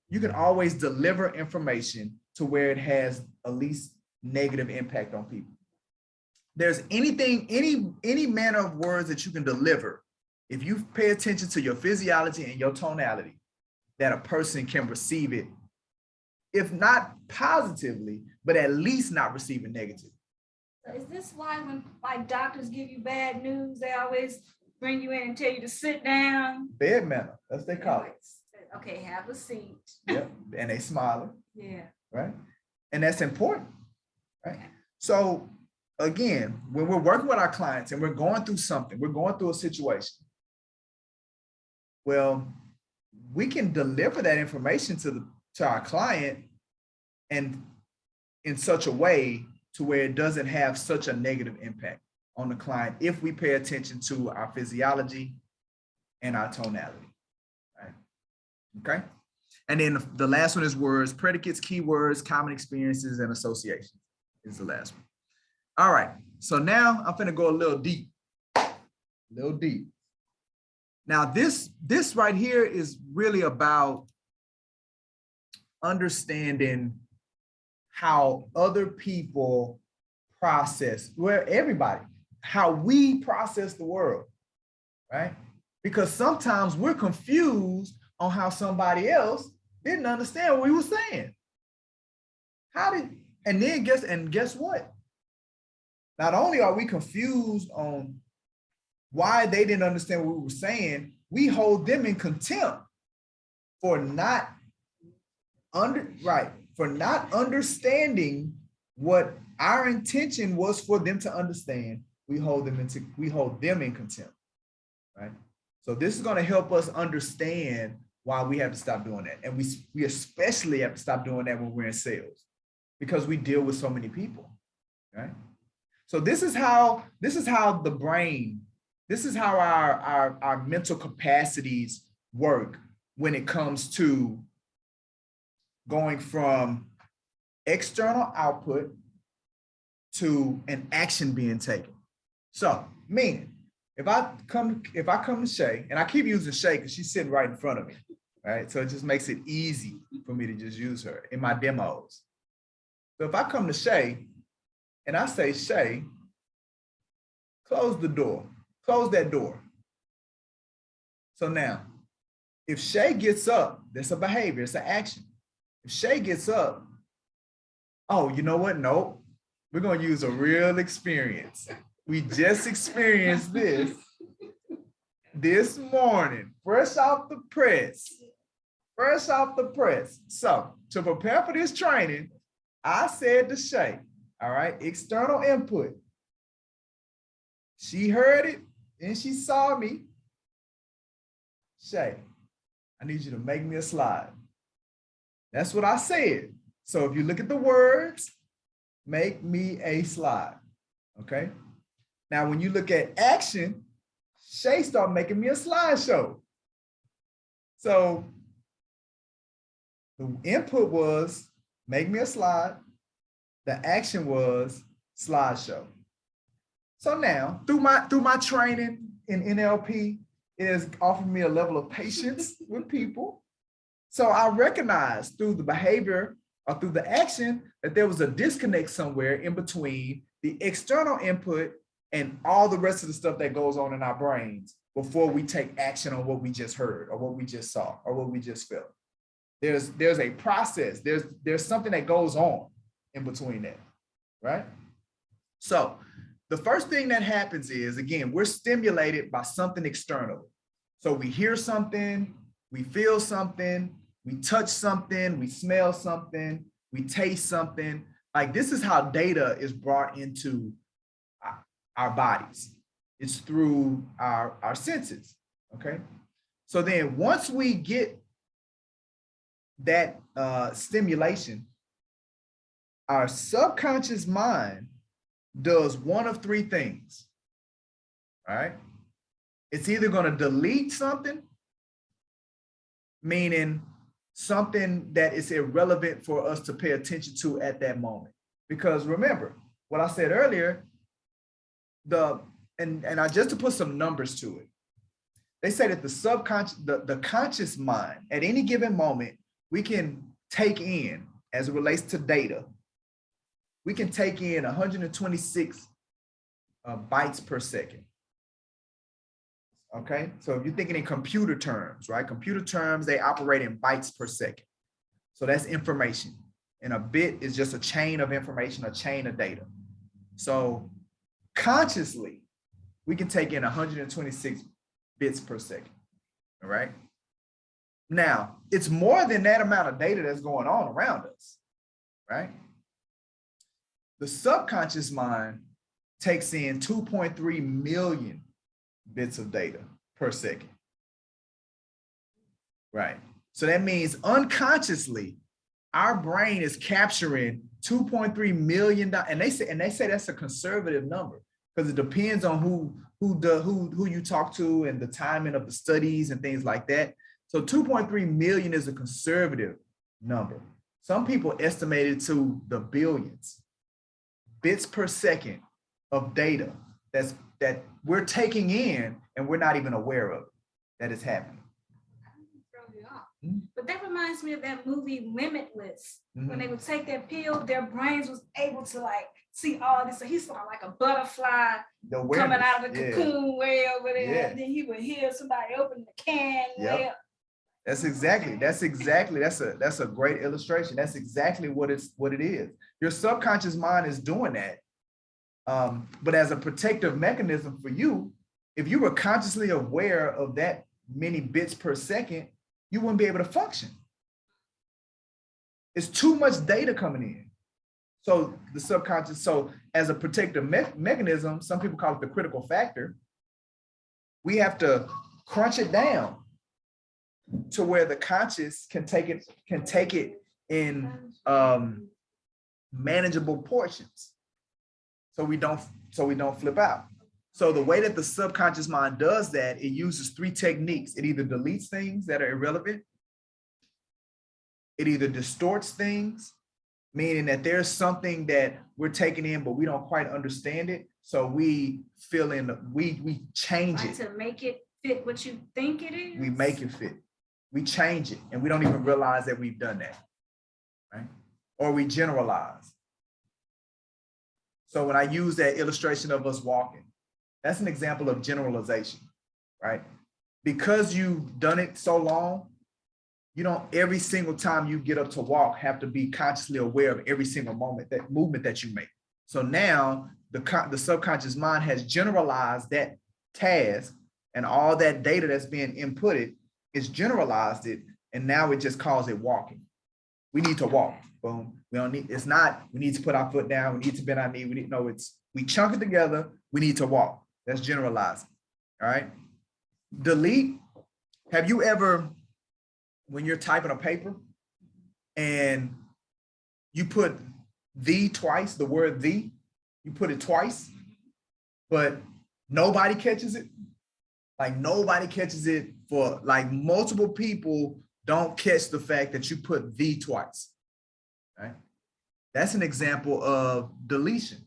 you can always deliver information to where it has at least negative impact on people. There's anything, any manner of words that you can deliver, if you pay attention to your physiology and your tonality, that a person can receive it, if not positively, but at least not receive it negatively. So is this why when like doctors give you bad news, they always bring you in and tell you to sit down? Bed manner, that's what they call it. Okay, have a seat. Yep, and they smiling. Yeah. Right? And that's important, right? Okay. So again, when we're working with our clients and we're going through something, we're going through a situation, well, we can deliver that information to our client and in such a way to where it doesn't have such a negative impact on the client if we pay attention to our physiology and our tonality, right? Okay. And then the last one is words, predicates, keywords, common experiences, and associations is the last one. All right. So now I'm going to go a little deep. Now this right here is really about understanding how other people process, how we process the world, right? Because sometimes we're confused on how somebody else didn't understand what we were saying. Guess what? Not only are we confused on why they didn't understand what we were saying, we hold them in contempt for not understanding what our intention was for them to understand. We hold them in contempt, right? So this is going to help us understand why we have to stop doing that. And we especially have to stop doing that when we're in sales because we deal with so many people, right? So this is how the brain, this is how our mental capacities work when it comes to going from external output to an action being taken. So meaning, if I come to Shay, and I keep using Shay because she's sitting right in front of me, right? So it just makes it easy for me to just use her in my demos. So if I come to Shay and I say, Shay, close the door, close that door. So now, if Shay gets up, that's a behavior, it's an action. If Shay gets up, oh, you know what? Nope. We're going to use a real experience. We just experienced this morning, fresh off the press. Fresh off the press. So to prepare for this training, I said to Shay, all right, external input. She heard it and she saw me. Shay, I need you to make me a slide. That's what I said. So if you look at the words, make me a slide, okay? Now, when you look at action, Shay started making me a slideshow. So the input was make me a slide. The action was slideshow. So now, through my training in NLP, it has offered me a level of patience with people. So I recognized through the behavior or through the action that there was a disconnect somewhere in between the external input and all the rest of the stuff that goes on in our brains before we take action on what we just heard or what we just saw or what we just felt. There's a process, there's something that goes on in between that, right? So the first thing that happens is, again, we're stimulated by something external. So we hear something, we feel something, we touch something, we smell something, we taste something. Like, this is how data is brought into our bodies. It's through our senses, okay? So then once we get that stimulation, our subconscious mind does one of three things, all right? It's either gonna delete something, meaning something that is irrelevant for us to pay attention to at that moment. Because remember, what I said earlier, and I just to put some numbers to it, they say that the subconscious, the conscious mind, at any given moment, we can take in, as it relates to data, we can take in 126 bytes per second. Okay, so if you're thinking in computer terms, right? Computer terms, they operate in bytes per second. So that's information. And a bit is just a chain of information, a chain of data. So consciously, we can take in 126 bits per second, all right? Now, it's more than that amount of data that's going on around us, right? The subconscious mind takes in 2.3 million bits of data per second, right? So that means unconsciously, our brain is capturing 2.3 million, and they say that's a conservative number because it depends on who you talk to and the timing of the studies and things like that. So 2.3 million is a conservative number. Some people estimate it to the billions bits per second of data that we're taking in and we're not even aware of that is happening. But that reminds me of that movie Limitless. When they would take that pill, their brains was able to like see all this. So he saw like a butterfly coming out of the cocoon way over there. Yeah. And then he would hear somebody open the can. Yep. That's a great illustration. That's exactly what it is. Your subconscious mind is doing that. But as a protective mechanism for you, if you were consciously aware of that many bits per second, you wouldn't be able to function. It's too much data coming in. So the subconscious, so as a protective mechanism, some people call it the critical factor, we have to crunch it down to where the conscious can take it in manageable portions. So we don't flip out. So the way that the subconscious mind does that, it uses three techniques. It either deletes things that are irrelevant, it either distorts things, meaning that there's something that we're taking in, but we don't quite understand it. So we we change Like it. to make it fit what you think it is. We make it fit. We change it, and we don't even realize that we've done that, right? Or we generalize. So when I use that illustration of us walking, that's an example of generalization, right? Because you've done it so long, you don't every single time you get up to walk have to be consciously aware of every single movement that you make. So now the subconscious mind has generalized that task, and all that data that's being inputted is generalized it, and now it just calls it walking. We need to walk. Boom. We don't need, it's not, we need to put our foot down, we need to bend our knee, we chunk it together, we need to walk. That's generalized. All right. Delete. Have you ever, when you're typing a paper and you put the twice, the word the, you put it twice, but nobody catches it? Like nobody catches it, for like multiple people don't catch the fact that you put the twice, right? That's an example of deletion,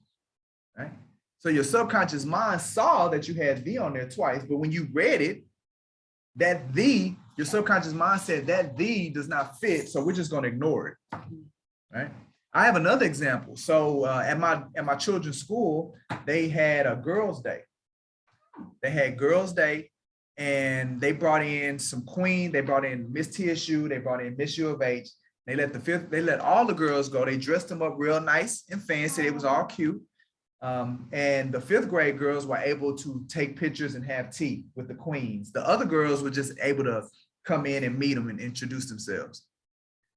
right? So your subconscious mind saw that you had the on there twice, but when you read it, that the, your subconscious mind said that the does not fit, so we're just going to ignore it, right? I have another example. So at my children's school, they had a girls' day. They had girls' day, and they brought in some queen. They brought in Miss TSU. They brought in Miss U of H. They let all the girls go. They dressed them up real nice and fancy. It was all cute. And the 5th grade girls were able to take pictures and have tea with the queens. The other girls were just able to come in and meet them and introduce themselves.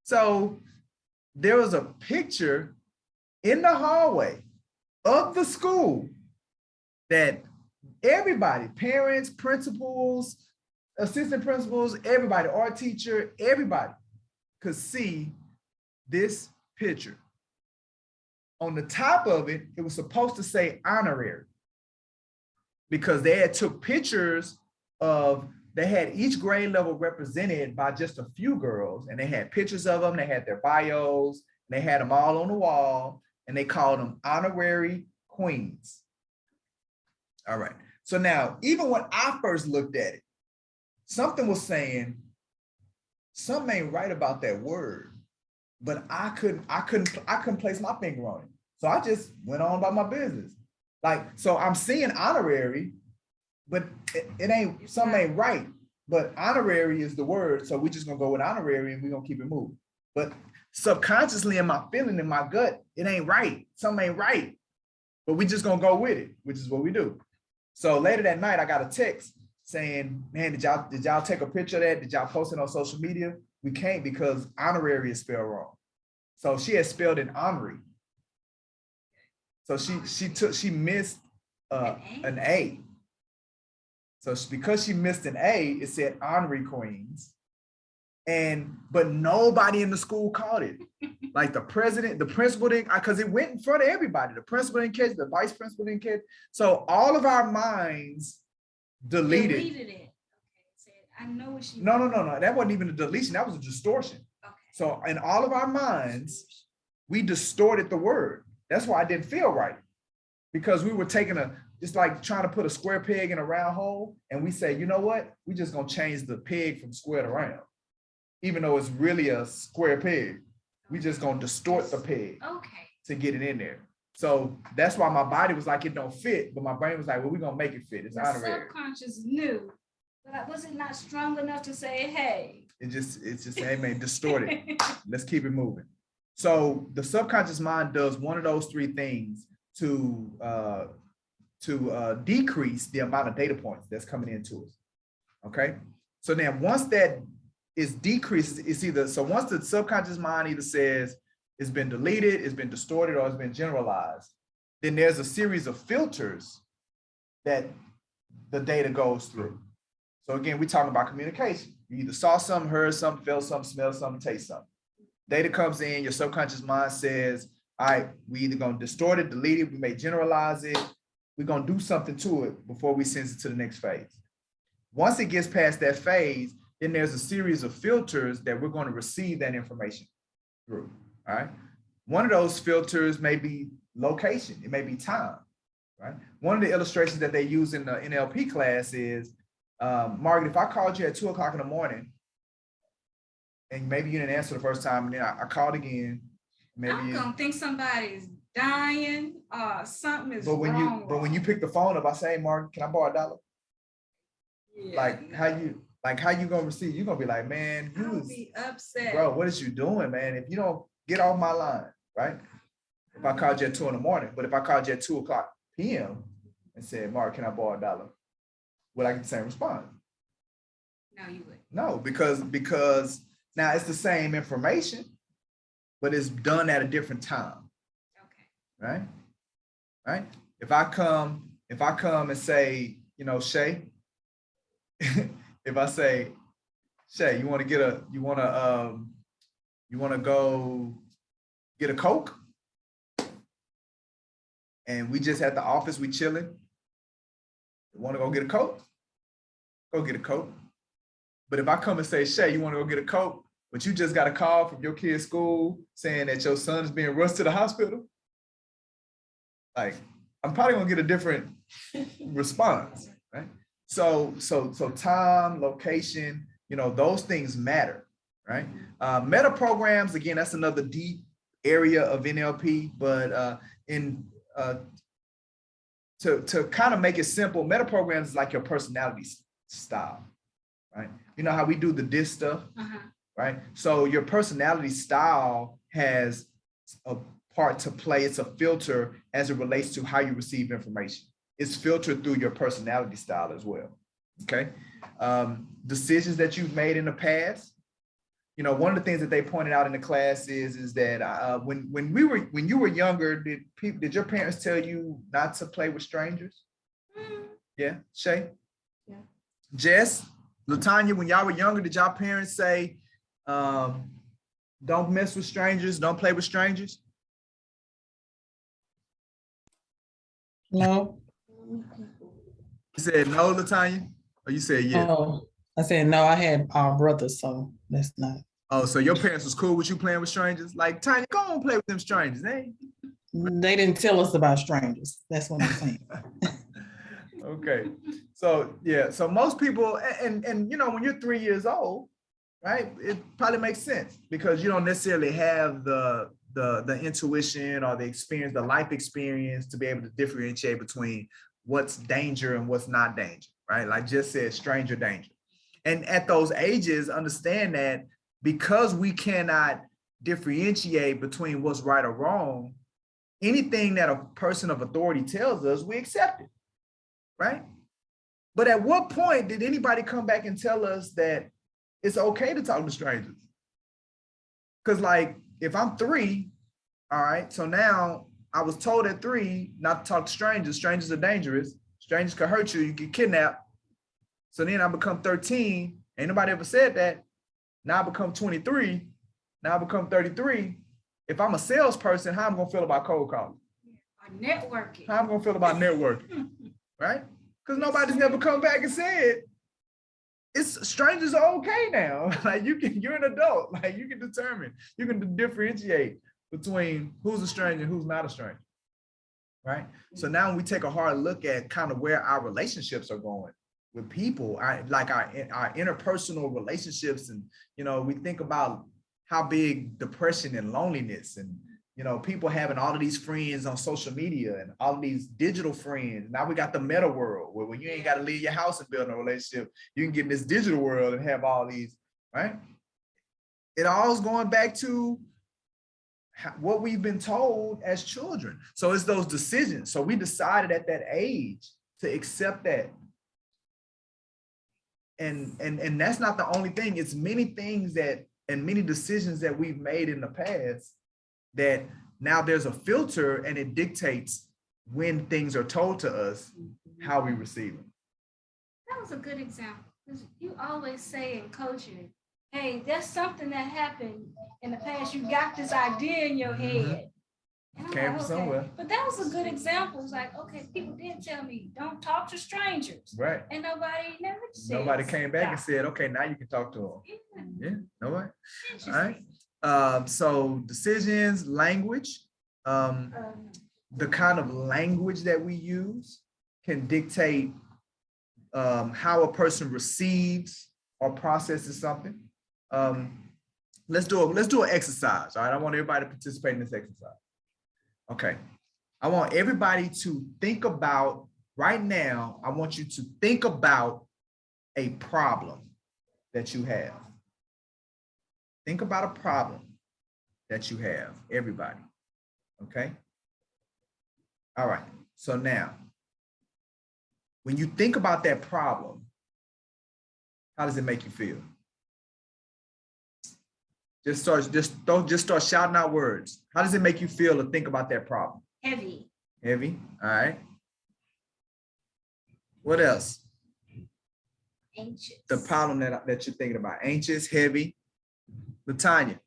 So there was a picture in the hallway of the school that everybody, parents, principals, assistant principals, everybody, art teacher, everybody could see this picture. On the top of it, it was supposed to say honorary, because they had took pictures of, they had each grade level represented by just a few girls, and they had pictures of them, they had their bios, and they had them all on the wall, and they called them honorary queens. All right. So now, even when I first looked at it, something was saying, something ain't right about that word, but I couldn't place my finger on it. So I just went on about my business. Like, so I'm seeing honorary, but it ain't, something ain't right. But honorary is the word, so we're just gonna go with honorary and we're gonna keep it moving. But subconsciously in my feeling, in my gut, it ain't right. Something ain't right. But we just gonna go with it, which is what we do. So later that night, I got a text saying, man, did y'all take a picture of that? Did y'all post it on social media? We can't, because honorary is spelled wrong. So she had spelled it honorary. So she missed an A. So because she missed an A, it said honorary queens. But nobody in the school caught it. Like the president, the principal didn't, because it went in front of everybody. The principal didn't catch, the vice principal didn't catch. So all of our minds deleted it. Okay, said, I know what she. No. That wasn't even a deletion. That was a distortion. Okay. So in all of our minds, we distorted the word. That's why it didn't feel right. Because we were taking just like trying to put a square peg in a round hole. And we say, you know what? We just gonna change the peg from square to round. Even though it's really a square peg. We just gonna distort the peg to get it in there. So that's why my body was like, it don't fit, but my brain was like, well, we're gonna make it fit. It's honorary. Subconscious knew, but was it not strong enough to say, hey? It's just hey man, distort it. Let's keep it moving. So the subconscious mind does one of those 3 things to decrease the amount of data points that's coming into us. Okay. So then once that is decreased, it's either, so once the subconscious mind either says it's been deleted, it's been distorted, or it's been generalized, then there's a series of filters that the data goes through. So again, we're talking about communication. You either saw something, heard something, felt something, smelled something, taste something. Data comes in, your subconscious mind says, all right, we either gonna distort it, delete it, we may generalize it, we're gonna do something to it before we send it to the next phase. Once it gets past that phase, then there's a series of filters that we're going to receive that information through. All right. One of those filters may be location, it may be time, right? One of the illustrations that they use in the NLP class is, Margaret, if I called you at 2 o'clock in the morning and maybe you didn't answer the first time, and then I called again, maybe I'm gonna think somebody's dying, something is but when wrong. you pick the phone up, I say, hey, Margaret, can I borrow $1? Yeah, Like how you gonna receive? You're gonna be like, man, I would be upset. bro, what is you doing, man? If you don't get off my line, right? If I called you at 2 in the morning, but if I called you at 2 o'clock PM and said, Mark, can I borrow $1? Would I get the same response? No, you would. No, because now it's the same information, but it's done at a different time. Okay. Right? Right? If I come and say, Shay, if I say, Shay, you want to go get a Coke? And we just at the office, we chilling. You want to go get a Coke? Go get a Coke. But if I come and say, Shay, you want to go get a Coke, but you just got a call from your kid's school saying that your son is being rushed to the hospital, like, I'm probably gonna get a different response, right? So time, location, those things matter, right? Meta programs, again, that's another deep area of NLP, but to kind of make it simple, meta programs is like your personality style, right? You know how we do the DISC stuff, right? So your personality style has a part to play. It's a filter as it relates to how you receive information. It's filtered through your personality style as well, okay? Decisions that you've made in the past. One of the things that they pointed out in the class is that when you were younger, did your parents tell you not to play with strangers? Yeah, Shay? Yeah. Jess, Latanya, when y'all were younger, did y'all parents say, don't mess with strangers, don't play with strangers? No. You said no, Latanya? Or you said yeah? Oh, I said no. I had our brothers, so that's not. Oh, so your parents was cool with you playing with strangers? Like, Tanya, go on play with them strangers, eh? They didn't tell us about strangers. That's what I'm saying. Okay. So yeah, so most people, and when you're 3 years old, right, it probably makes sense because you don't necessarily have the intuition or the experience, the life experience to be able to differentiate between what's danger and what's not danger, right? Like just said, stranger danger. And at those ages, understand that because we cannot differentiate between what's right or wrong, anything that a person of authority tells us, we accept it, right? But at what point did anybody come back and tell us that it's okay to talk to strangers? Because like, if I'm 3, all right, so now I was told at 3 not to talk to strangers. Strangers are dangerous. Strangers could hurt you. You get kidnapped. So then I become 13. Ain't nobody ever said that. Now I become 23. Now I become 33. If I'm a salesperson, how I'm gonna feel about cold calling? Or networking. How I'm gonna feel about networking, right? Because nobody's never come back and said it's strangers are okay now. Like you're an adult. Like you can differentiate between who's a stranger and who's not a stranger, right? So now when we take a hard look at kind of where our relationships are going with people, like our interpersonal relationships, and we think about how big depression and loneliness and people having all of these friends on social media and all of these digital friends. Now we got the meta world where when you ain't got to leave your house and build a relationship, you can get in this digital world and have all these, right? It all's going back to what we've been told as children. So it's those decisions. So we decided at that age to accept that. And that's not the only thing. It's many things and many decisions that we've made in the past that now there's a filter and it dictates when things are told to us, how we receive them. That was a good example. Because you always say in coaching, hey, there's something that happened in the past. You got this idea in your head. And I'm Came like, from okay. somewhere. But that was a good example. It's like, okay, people did tell me, don't talk to strangers. Right. And nobody never said. Nobody came back and said, okay, now you can talk to them. Yeah, nobody. All right. So decisions, language, the kind of language that we use can dictate how a person receives or processes something. Let's do an exercise. All right, I want everybody to participate in this exercise. Okay, I want everybody to think about right now. I want you to think about a problem that you have. Think about a problem that you have, everybody. Okay. All right. So now, when you think about that problem, how does it make you feel? Just start shouting out words. How does it make you feel to think about that problem? Heavy. Heavy. All right. What else? Anxious. The problem that you're thinking about. Anxious, heavy. Latanya,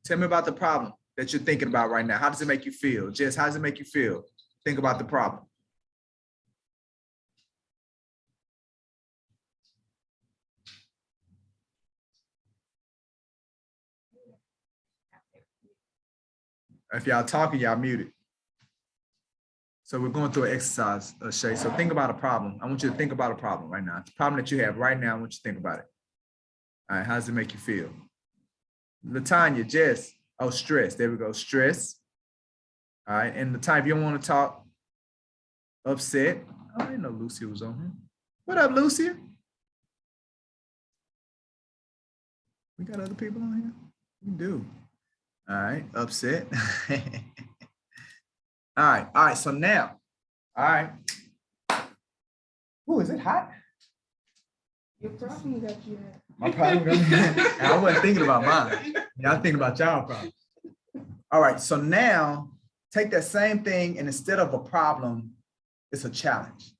tell me about the problem that you're thinking about right now. How does it make you feel? Jess, how does it make you feel? Think about the problem. If y'all talking, y'all muted. So we're going through an exercise, Shay. So think about a problem. I want you to think about a problem right now. The problem that you have right now, I want you to think about it. All right, how does it make you feel? Latanya, Jess, oh, stress. There we go, stress. All right, and Latanya, if you don't want to talk, upset. Oh, I didn't know Lucia was on here. What up, Lucia? We got other people on here? We do. All right, upset. All right, so now, all right. Ooh, is it hot? Your problem got you at. My problem got me. I wasn't thinking about mine. Y'all thinking about y'all problem. All right, so now take that same thing and instead of a problem, it's a challenge.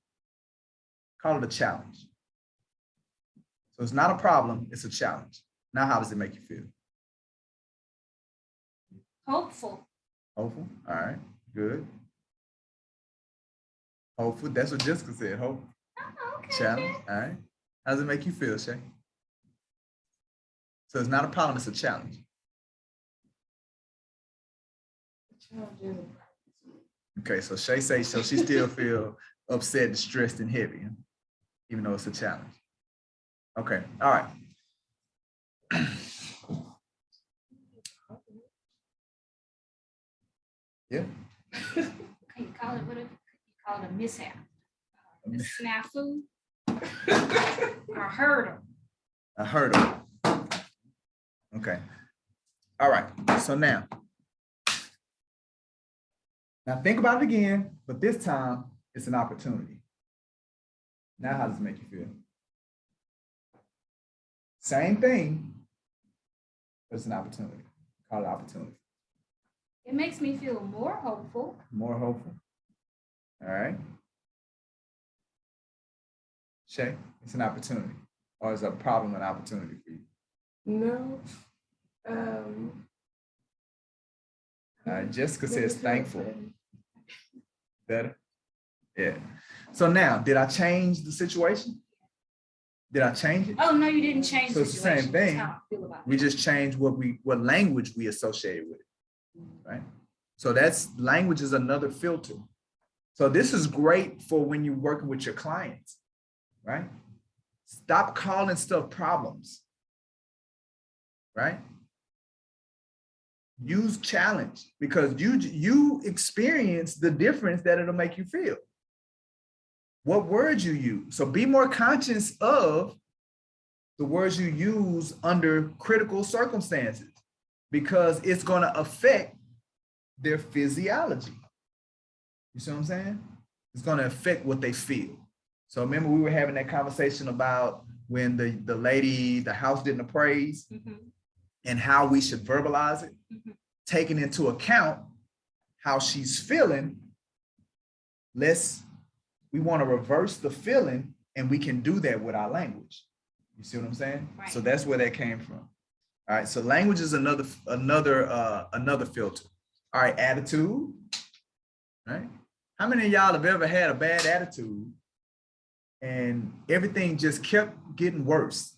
Call it a challenge. So it's not a problem, it's a challenge. Now, how does it make you feel? Hopeful. Hopeful, all right, good. Hopeful, that's what Jessica said, hope. Oh, okay. Challenge, all right. How does it make you feel, Shay? So it's not a problem, it's a challenge. Okay, so Shay says, so she still feel upset, stressed, and heavy, even though it's a challenge. Okay, all right. Yeah. Can you call it whatever? You call it a mishap, a snafu, a hurdle. A hurdle. Okay. All right. So now think about it again, but this time it's an opportunity. Now, how does it make you feel? Same thing, but it's an opportunity. Call it opportunity. It makes me feel more hopeful. More hopeful. All right. Shay, it's an opportunity. Or is a problem an opportunity for you? No. Jessica says thankful. Better? Yeah. So now, did I change the situation? Did I change it? Oh, no, you didn't change So the it's the same situation. That's thing. how I feel about We it. just changed what language we associated with it, right? So that's language is another filter. So this is great for when you're working with your clients, right? Stop calling stuff problems, right? Use challenge because you experience the difference that it'll make you feel. What words you use. So be more conscious of the words you use under critical circumstances because it's going to affect their physiology. You see what I'm saying? It's going to affect what they feel. So remember we were having that conversation about when the house didn't appraise and how we should verbalize it, taking into account how she's feeling. We want to reverse the feeling and we can do that with our language. You see what I'm saying? Right. So that's where that came from. All right, so language is another filter. All right, attitude, right? How many of y'all have ever had a bad attitude and everything just kept getting worse?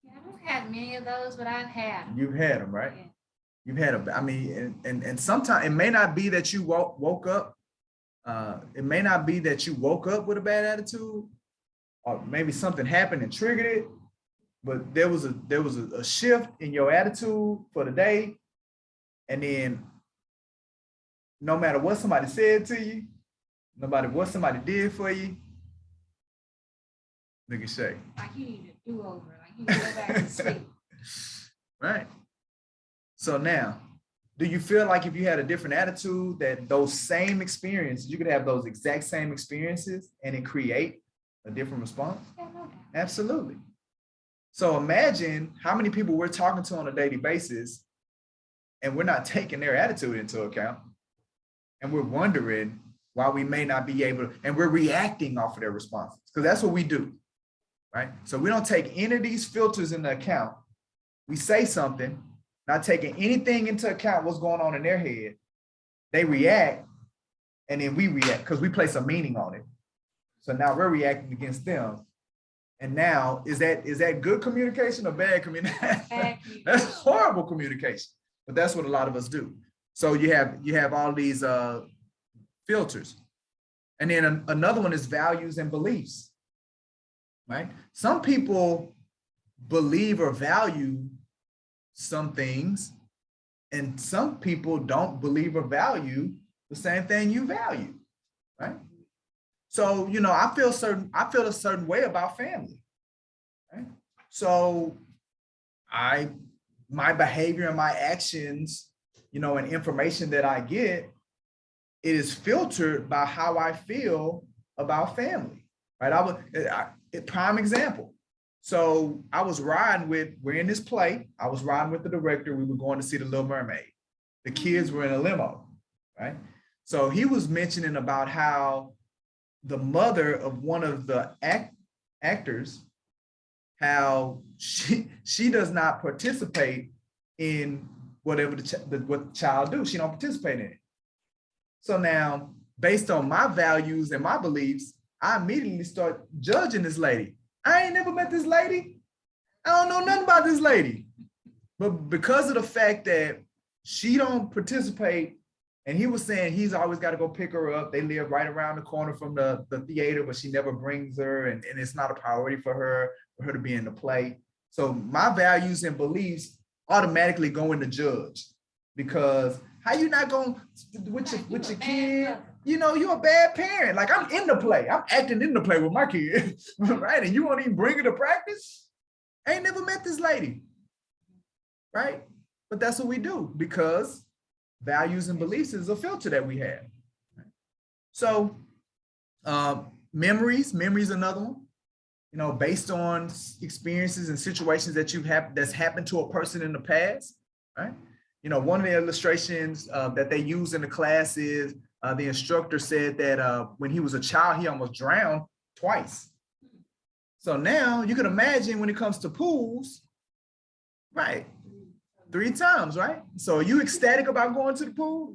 Yeah, had many of those, but I've had 'em. You've had them, right? Yeah. You've had them. I mean, and sometimes it may not be that you woke up. It may not be that you woke up with a bad attitude, or maybe something happened and triggered it. But there was a shift in your attitude for the day, and then no matter what somebody said to you, no matter what somebody did for you, look at Shay. Like you need a do-over, like you need to go back to sleep. Right. So now, do you feel like if you had a different attitude, that those same experiences, you could have those exact same experiences and it create a different response? Yeah, no doubt. Absolutely. So imagine how many people we're talking to on a daily basis and we're not taking their attitude into account. And we're wondering why we may not be able to, and we're reacting off of their responses, because that's what we do, right? So we don't take any of these filters into account. We say something, not taking anything into account what's going on in their head. They react, and then we react because we place a meaning on it. So now we're reacting against them. And now, is that good communication or bad communication? That's horrible communication, but that's what a lot of us do. So you have all these filters. And then another one is values and beliefs, right? Some people believe or value some things, and some people don't believe or value the same thing you value, right? So, I feel a certain way about family, right? So my behavior and my actions, and information that I get, it is filtered by how I feel about family, right? Prime example. So we're in this play. I was riding with the director. We were going to see The Little Mermaid. The kids were in a limo, right? So he was mentioning about how the mother of one of the actors, how she does not participate in whatever what the child do. She don't participate in it. So now, based on my values and my beliefs, I immediately start judging this lady. I ain't never met this lady. I don't know nothing about this lady. But because of the fact that she don't participate, and he was saying he's always got to go pick her up. They live right around the corner from the theater, but she never brings her, and it's not a priority for her to be in the play. So my values and beliefs automatically go into judge, because how you not going with your kid? You're a bad parent. Like, I'm in the play. I'm acting in the play with my kid, right? And you won't even bring her to practice? I ain't never met this lady, right? But that's what we do, because values and beliefs is a filter that we have. So memories, another one, based on experiences and situations that's happened to a person in the past, right? One of the illustrations that they use in the class is the instructor said that when he was a child, he almost drowned twice. So now you can imagine when it comes to pools, right? 3 times, right? So are you ecstatic about going to the pool,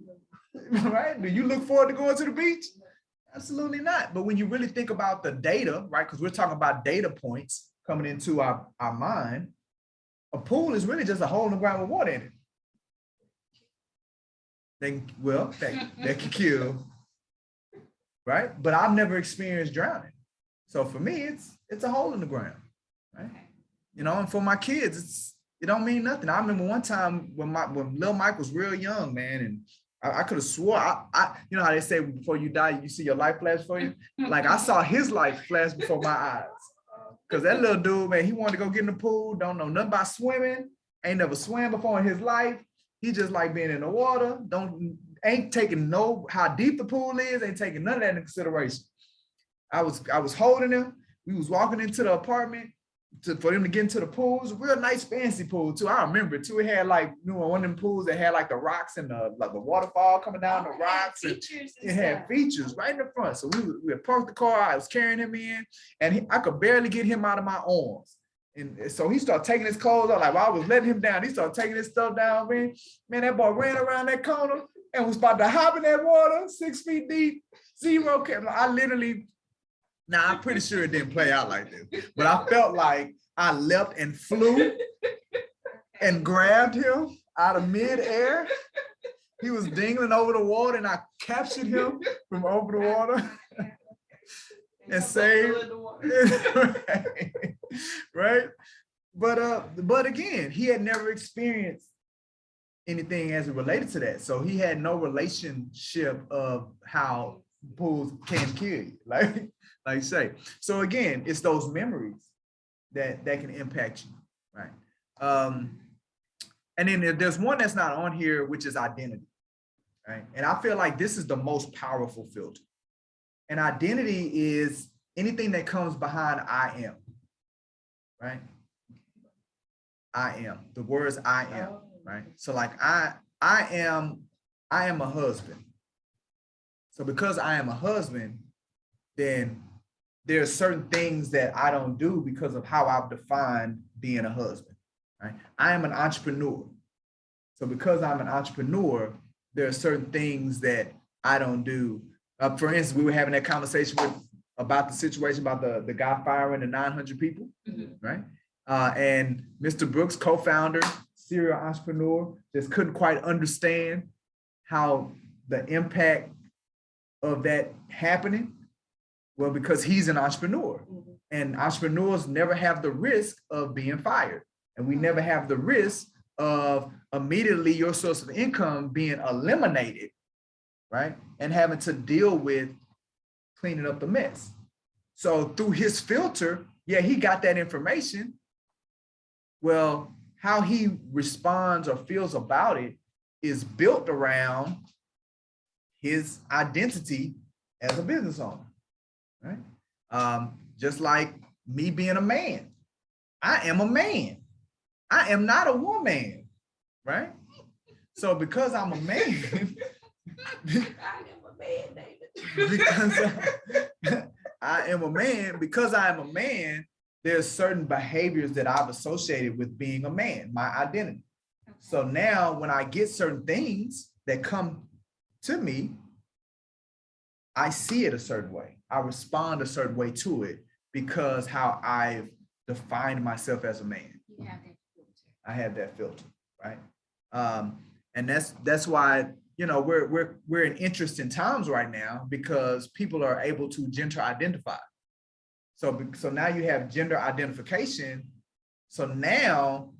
right? Do you look forward to going to the beach? Absolutely not. But when you really think about the data, right? Because we're talking about data points coming into our mind, a pool is really just a hole in the ground with water in it. That can kill, right? But I've never experienced drowning. So for me, it's a hole in the ground, right? And for my kids, it don't mean nothing. I remember one time when little Mike was real young, man, and I could have swore, you know how they say before you die, you see your life flash for you? Like, I saw his life flash before my eyes. Because that little dude, man, he wanted to go get in the pool, don't know nothing about swimming, ain't never swam before in his life. He just like being in the water, ain't taking how deep the pool is, ain't taking none of that into consideration. I was holding him. We was walking into the apartment for them to get into the pool. It was a real nice fancy pool too. I remember it too. It had like, one of them pools that had like the rocks and the waterfall coming down the rocks. It had features right in the front. So we had parked the car. I was carrying him in, and I could barely get him out of my arms. And so he started taking his clothes off. Like, while I was letting him down, he started taking his stuff down, man. Man, that boy ran around that corner and was about to hop in that water, 6 feet deep, 0 camera. I literally Now, I'm pretty sure it didn't play out like this, but I felt like I leapt and flew and grabbed him out of midair. He was dingling over the water and I captured him from over the water and saved. Right? But again, he had never experienced anything as it related to that. So he had no relationship of how pools can kill you, like you say. So again, it's those memories that can impact you, right? And then there's one that's not on here, which is identity, right? And I feel like this is the most powerful filter. And identity is anything that comes behind I am, right? I am, the words I am, right? So like I am a husband. So because I am a husband, then there are certain things that I don't do because of how I've defined being a husband, right? I am an entrepreneur. So because I'm an entrepreneur, there are certain things that I don't do. For instance, we were having that conversation about the situation about the guy firing the 900 people, right? And Mr. Brooks, co-founder, serial entrepreneur, just couldn't quite understand how the impact of that happening. Well, because he's an entrepreneur, and entrepreneurs never have the risk of being fired. And we never have the risk of immediately your source of income being eliminated, right? And having to deal with cleaning up the mess. So through his filter, yeah, he got that information. Well, how he responds or feels about it is built around his identity as a business owner, right? Just like me being a man. I am a man. I am not a woman, right? So because I'm a man, I am a man, there's certain behaviors that I've associated with being a man, my identity. So now when I get certain things that come to me, I see it a certain way. I respond a certain way to it because how I've defined myself as a man. You have that filter. I have that filter, right? And that's why, you know, we're in interesting times right now because people are able to gender identify. So now you have gender identification. So now,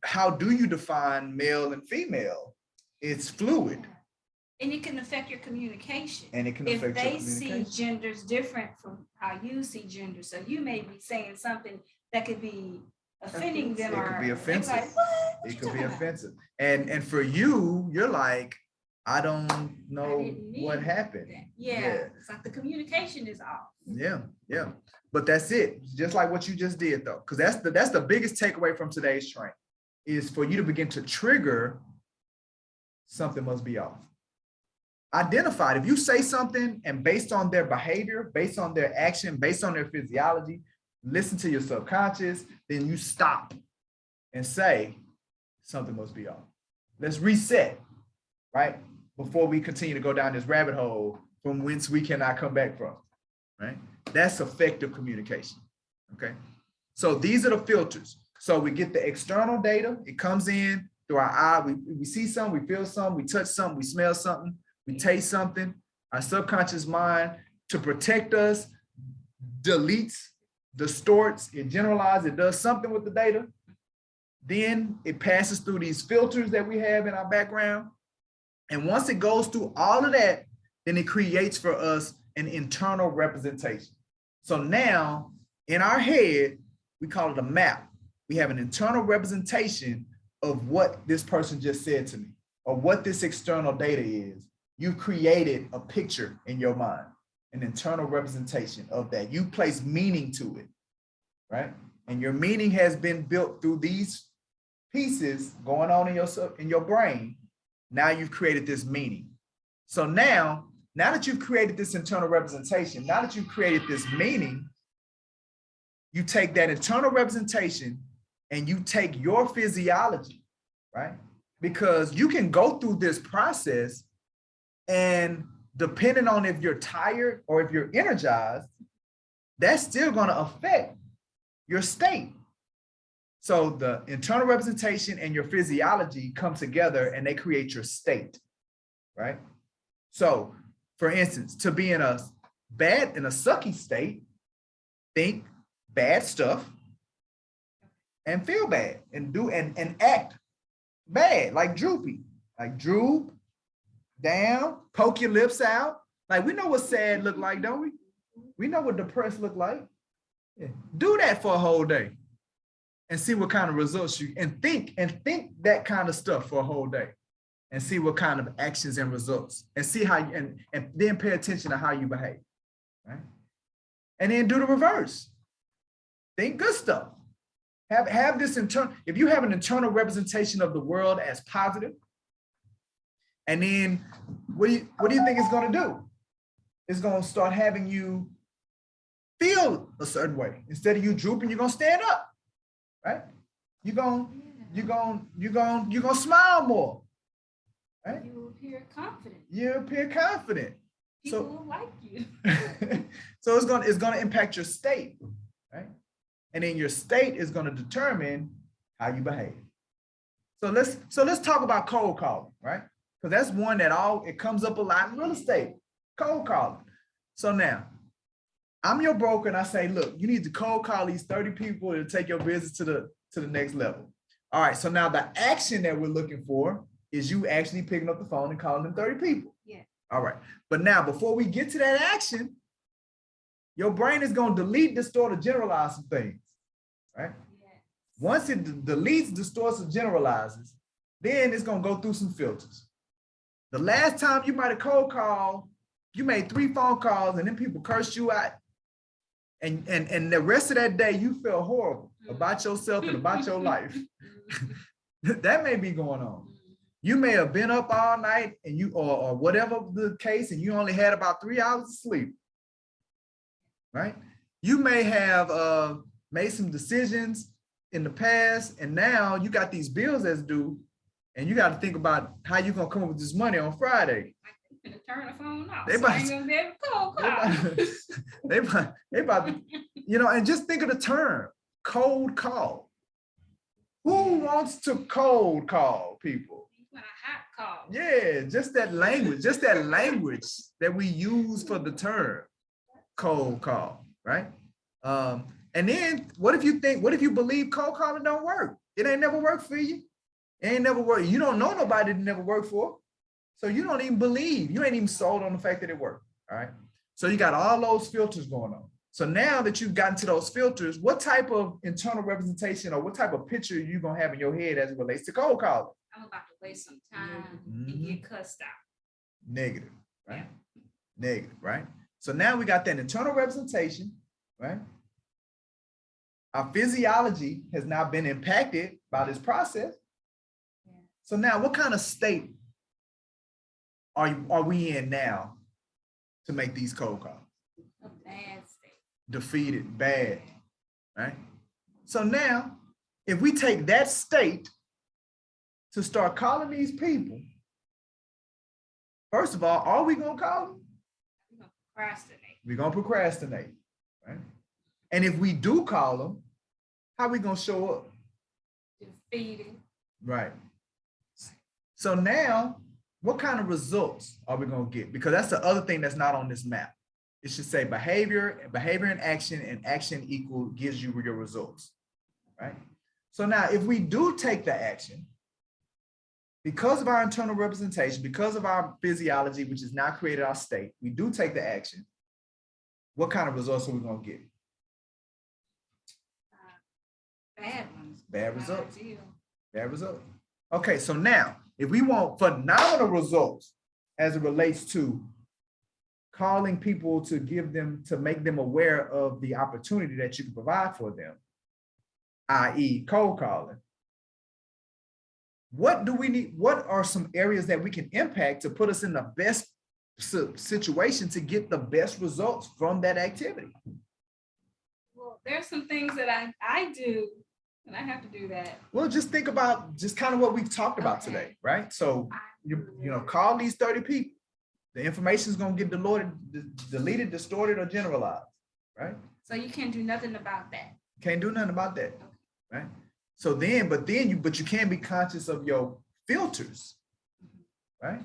how do you define male and female? It's fluid. And it can affect your communication. And it can If affect your they see communication. genders different from how you see gender, so you may be saying something that could be offending them. It could be or offensive. they're like, what? It could be offensive. And for you, you're like, I don't know didn't mean what happened. that. Yeah, it's like the communication is off. Yeah. But that's it. Just like what you just did though, because that's the biggest takeaway from today's training is for you to begin to trigger something must be off. Identified. If you say something and based on their behavior, based on their action, based on their physiology, listen to your subconscious, then you stop and say something must be off. Let's reset, right? Before we continue to go down this rabbit hole from whence we cannot come back from, right? That's effective communication, okay? So these are the filters. So we get the external data, it comes in through our eye, we see something, we feel something, we touch something, we smell something, we taste something. Our subconscious mind, to protect us, deletes, distorts, it generalizes, it does something with the data. Then it passes through these filters that we have in our background. And once it goes through all of that, then it creates for us an internal representation. So now in our head, we call it a map. We have an internal representation of what this person just said to me or what this external data is. You created a picture in your mind, an internal representation of that. You place meaning to it, right? And your meaning has been built through these pieces going on in your brain. Now you've created this meaning. So now that you've created this internal representation, now that you've created this meaning, you take that internal representation and you take your physiology, right? Because you can go through this process and depending on if you're tired or if you're energized, that's still going to affect your state. So the internal representation and your physiology come together and they create your state, right? So for instance, to be in a sucky state, think bad stuff and feel bad and act bad, like droopy, like droop down, poke your lips out. Like we know what sad look like, don't we? We know what depressed look like. Yeah. Do that for a whole day and see what kind of results and think that kind of stuff for a whole day and see what kind of actions and results and see how you, and then pay attention to how you behave, right? And then do the reverse. Think good stuff. Have this internal, if you have an internal representation of the world as positive, and then what do you think it's going to do? It's going to start having you feel a certain way. Instead of you drooping, you're going to stand up, right? You're going to smile more, right? You will appear confident. You appear confident. People will like you. So it's going to impact your state, right? And then your state is going to determine how you behave. So let's talk about cold calling, right? Because that's one that it comes up a lot in real estate, cold calling. So now, I'm your broker and I say, look, you need to cold call these 30 people to take your business to the next level. All right, so now the action that we're looking for is you actually picking up the phone and calling them 30 people. Yeah. All right, but now before we get to that action, your brain is going to delete, distort, or generalize some things, right? Yeah. Once it deletes, distorts, or generalizes, then it's going to go through some filters. The last time you might have cold called, you made 3 phone calls and then people cursed you out. And the rest of that day, you felt horrible about yourself and about your life. That may be going on. You may have been up all night and or whatever the case, and you only had about 3 hours of sleep, right? You may have made some decisions in the past, and now you got these bills that's due, and you got to think about how you're going to come up with this money on Friday. To turn the phone off. They So I about ain't to- gonna be able to cold call. they about to, and just think of the term, cold call. Who wants to cold call people? You want a hot call. Yeah, just that language that we use for the term cold call, right? And then what if you believe cold calling don't work? It ain't never worked for you. It ain't never worked. You don't know nobody that never worked for. So you don't even believe, you ain't even sold on the fact that it worked, all right? So you got all those filters going on. So now that you've gotten to those filters, what type of internal representation or what type of picture are you gonna have in your head as it relates to cold calling? I'm about to waste some time and get cussed out. Negative, right? Negative, right? So now we got that internal representation, right? Our physiology has now been impacted by this process. Yeah. So now what kind of state are we in now to make these cold calls? A bad state. Defeated, bad, right? So now, if we take that state to start calling these people, first of all, are we gonna call them? I'm gonna procrastinate. We're gonna procrastinate, right? And if we do call them, how we gonna show up? Defeated. Right. So now, what kind of results are we gonna get? Because that's the other thing that's not on this map. It should say behavior and action equal gives you your results, right? So now if we do take the action, because of our internal representation, because of our physiology, which has now created our state, we do take the action, what kind of results are we gonna get? Bad ones. Bad results. Ideal. Bad results. Okay, so now, if we want phenomenal results as it relates to calling people to make them aware of the opportunity that you can provide for them, i.e. cold calling, what do we need? What are some areas that we can impact to put us in the best situation to get the best results from that activity? Well, there's some things that I do, and I have to do that. Well, just think about just kind of what we've talked about today, right? So you call these 30 people. The information is going to get deleted, distorted, or generalized, right? So you can't do nothing about that. Can't do nothing about that, right? So then, but you can be conscious of your filters, right?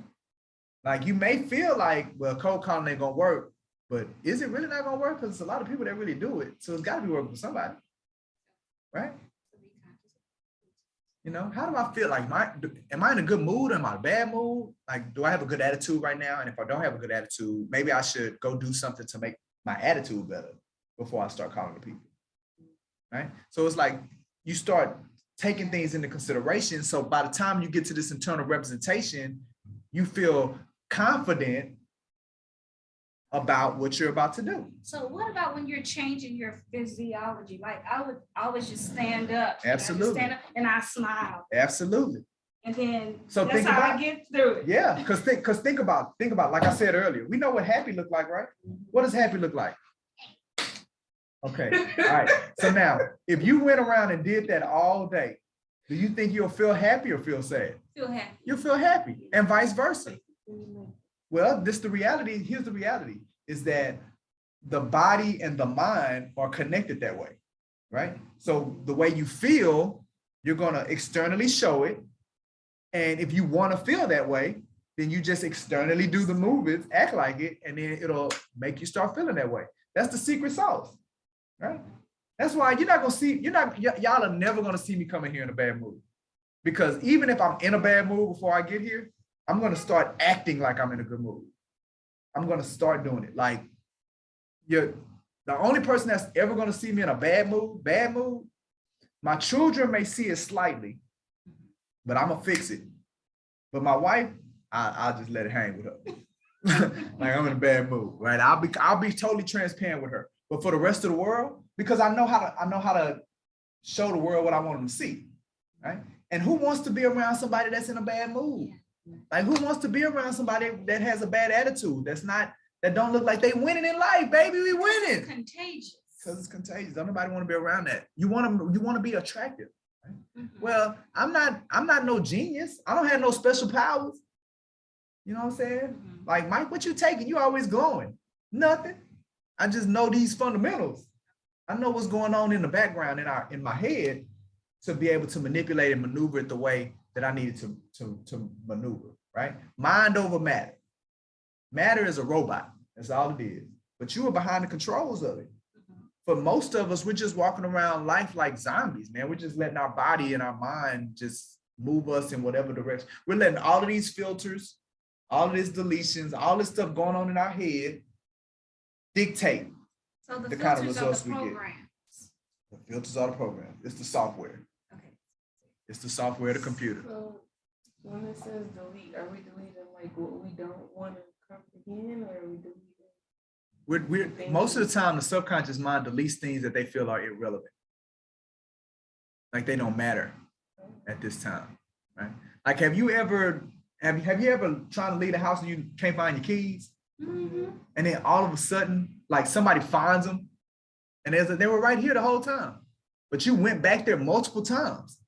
Like you may feel like, well, cold calling ain't gonna work, but is it really not gonna work? Because there's a lot of people that really do it. So it's got to be working for somebody, right? You know, how do I feel? Like, am I in a good mood? Am I in a bad mood? Like, do I have a good attitude right now? And if I don't have a good attitude, maybe I should go do something to make my attitude better before I start calling the people, right? So it's like you start taking things into consideration. So by the time you get to this internal representation, you feel confident about what you're about to do. So what about when you're changing your physiology? Like I would always just stand up. Absolutely. Stand up and I smile. Absolutely. And then So that's think how about I get through it. Yeah, because think about, like I said earlier, we know what happy look like, right? What does happy look like? Okay, all right. So now, if you went around and did that all day, do you think you'll feel happy or feel sad? Feel happy. You'll feel happy, and vice versa. Well, here's the reality, is that the body and the mind are connected that way, right? So the way you feel, you're gonna externally show it. And if you wanna feel that way, then you just externally do the movements, act like it, and then it'll make you start feeling that way. That's the secret sauce, right? That's why y'all are never gonna see me coming here in a bad mood. Because even if I'm in a bad mood before I get here, I'm gonna start acting like I'm in a good mood. I'm gonna start doing it. Like the only person that's ever gonna see me in a bad mood, my children may see it slightly, but I'm gonna fix it. But my wife, I'll just let it hang with her. Like I'm in a bad mood, right? I'll be totally transparent with her. But for the rest of the world, because I know how to show the world what I want them to see, right? And who wants to be around somebody that's in a bad mood? Like who wants to be around somebody that has a bad attitude? That don't look like they winning in life, baby. We winning. It's contagious. Because it's contagious. Don't nobody want to be around that. You want to be attractive. Right? Mm-hmm. Well, I'm not no genius. I don't have no special powers. You know what I'm saying? Mm-hmm. Like, Mike, what you taking? You always glowing. Nothing. I just know these fundamentals. I know what's going on in the background in my head to be able to manipulate and maneuver it the way that I needed to maneuver, right? Mind over matter. Matter is a robot. That's all it is. But you are behind the controls of it. Mm-hmm. For most of us, we're just walking around life like zombies, man. We're just letting our body and our mind just move us in whatever direction. We're letting all of these filters, all of these deletions, all this stuff going on in our head dictate So the kind of filters are results the we get. programs. The filters are the program. It's the software. Okay. It's the software of the computer. So when it says delete, are we deleting like what we don't want to comprehend, or are we deleting? We're most of the time the subconscious mind deletes things that they feel are irrelevant. Like they don't matter at this time, right? Like have you ever tried to leave the house and you can't find your keys? Mm-hmm. And then all of a sudden, like somebody finds them and they were right here the whole time, but you went back there multiple times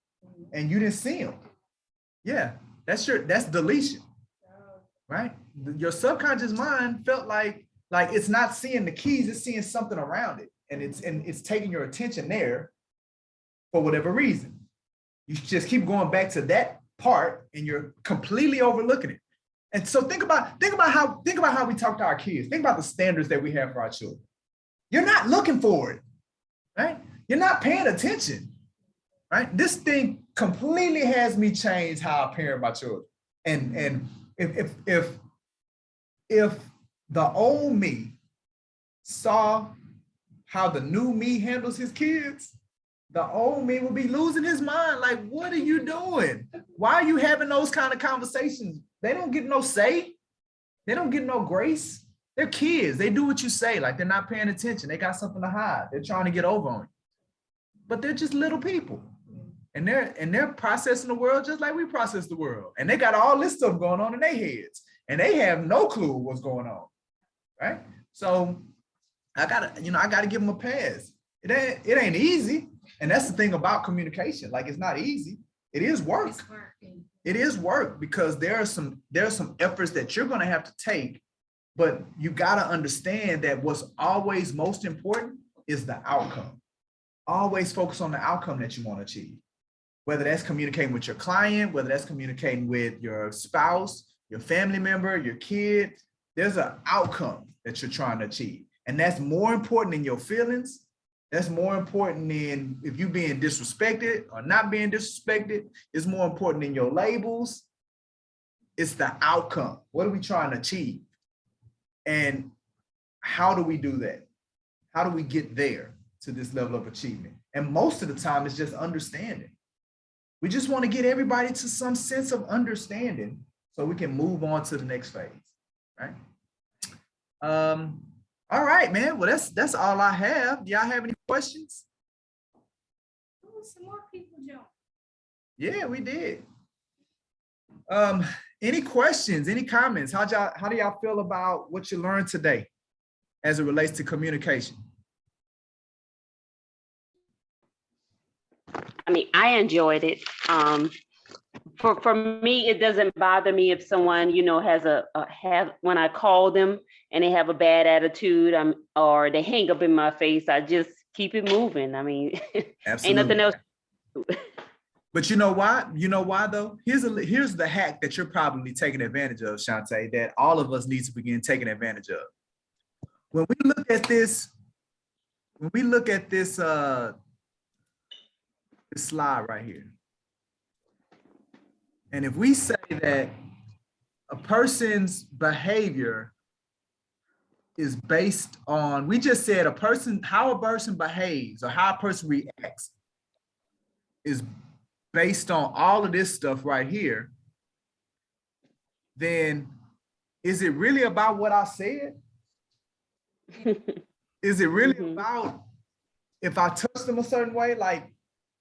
and you didn't see them. Yeah, that's deletion, right? Your subconscious mind felt like it's not seeing the keys, it's seeing something around it. And it's taking your attention there for whatever reason. You just keep going back to that part and you're completely overlooking it. And so think about how we talk to our kids. Think about the standards that we have for our children. You're not looking for it, right? You're not paying attention, right? This thing completely has me change how I parent my children. And if the old me saw how the new me handles his kids, the old me will be losing his mind. Like, what are you doing? Why are you having those kind of conversations? They don't get no say. They don't get no grace. They're kids. They do what you say. Like they're not paying attention. They got something to hide. They're trying to get over on you. But they're just little people. And they're processing the world just like we process the world. And they got all this stuff going on in their heads. And they have no clue what's going on. Right? So I gotta give them a pass. It ain't easy. And that's the thing about communication. Like it's not easy. It is work. It's working. It is work because there are some efforts that you're going to have to take But you got to understand that what's always most important is the outcome. Always focus on the outcome that you want to achieve. Whether that's communicating with your client, whether that's communicating with your spouse, your family member, your kid, there's an outcome that you're trying to achieve. And that's more important than your feelings. That's more important than if you're being disrespected or not being disrespected. It's more important than your labels. It's the outcome. What are we trying to achieve? And how do we do that? How do we get there to this level of achievement? And most of the time, it's just understanding. We just want to get everybody to some sense of understanding so we can move on to the next phase, right? All right, man. Well, that's all I have. Do y'all have any questions? Ooh, some more people jump. Yeah, we did. Any questions, any comments? How do y'all feel about what you learned today as it relates to communication? I mean, I enjoyed it. For me, it doesn't bother me if someone, has when I call them and they have a bad attitude, or they hang up in my face. I just keep it moving. I mean, ain't nothing else. But you know why? You know why though? Here's the hack that you're probably taking advantage of, Shantae, that all of us need to begin taking advantage of. When we look at this, this slide right here, and if we say that a person's behavior is based on, we just said how a person behaves or how a person reacts is based on all of this stuff right here, then is it really about what I said? Is it really about if I touch them a certain way? Like,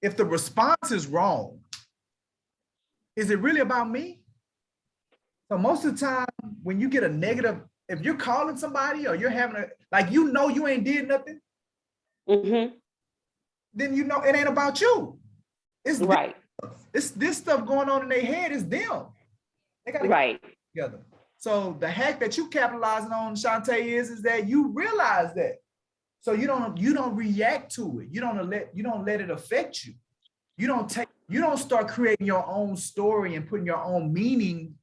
if the response is wrong, is it really about me? So most of the time, when you get a negative, if you're calling somebody or you're having you ain't did nothing, then it ain't about you. It's right. It's this stuff going on in their head is them. They got to get together. So the hack that you capitalizing on, Shantae, is that you realize that. So you don't react to it. You don't let it affect you. You don't start creating your own story and putting your own meaning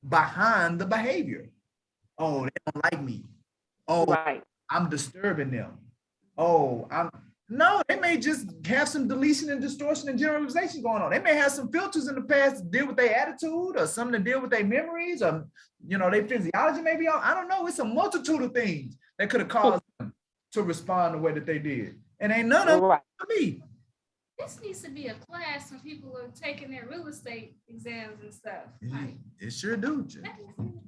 behind the behavior. Oh, they don't like me. Oh, right. I'm disturbing them. Oh, no, they may just have some deletion and distortion and generalization going on. They may have some filters in the past to deal with their attitude or something to deal with their memories or, their physiology may be on. I don't know. It's a multitude of things that could have caused them to respond the way that they did. And ain't none of it for me. This needs to be a class when people are taking their real estate exams and stuff. It sure do.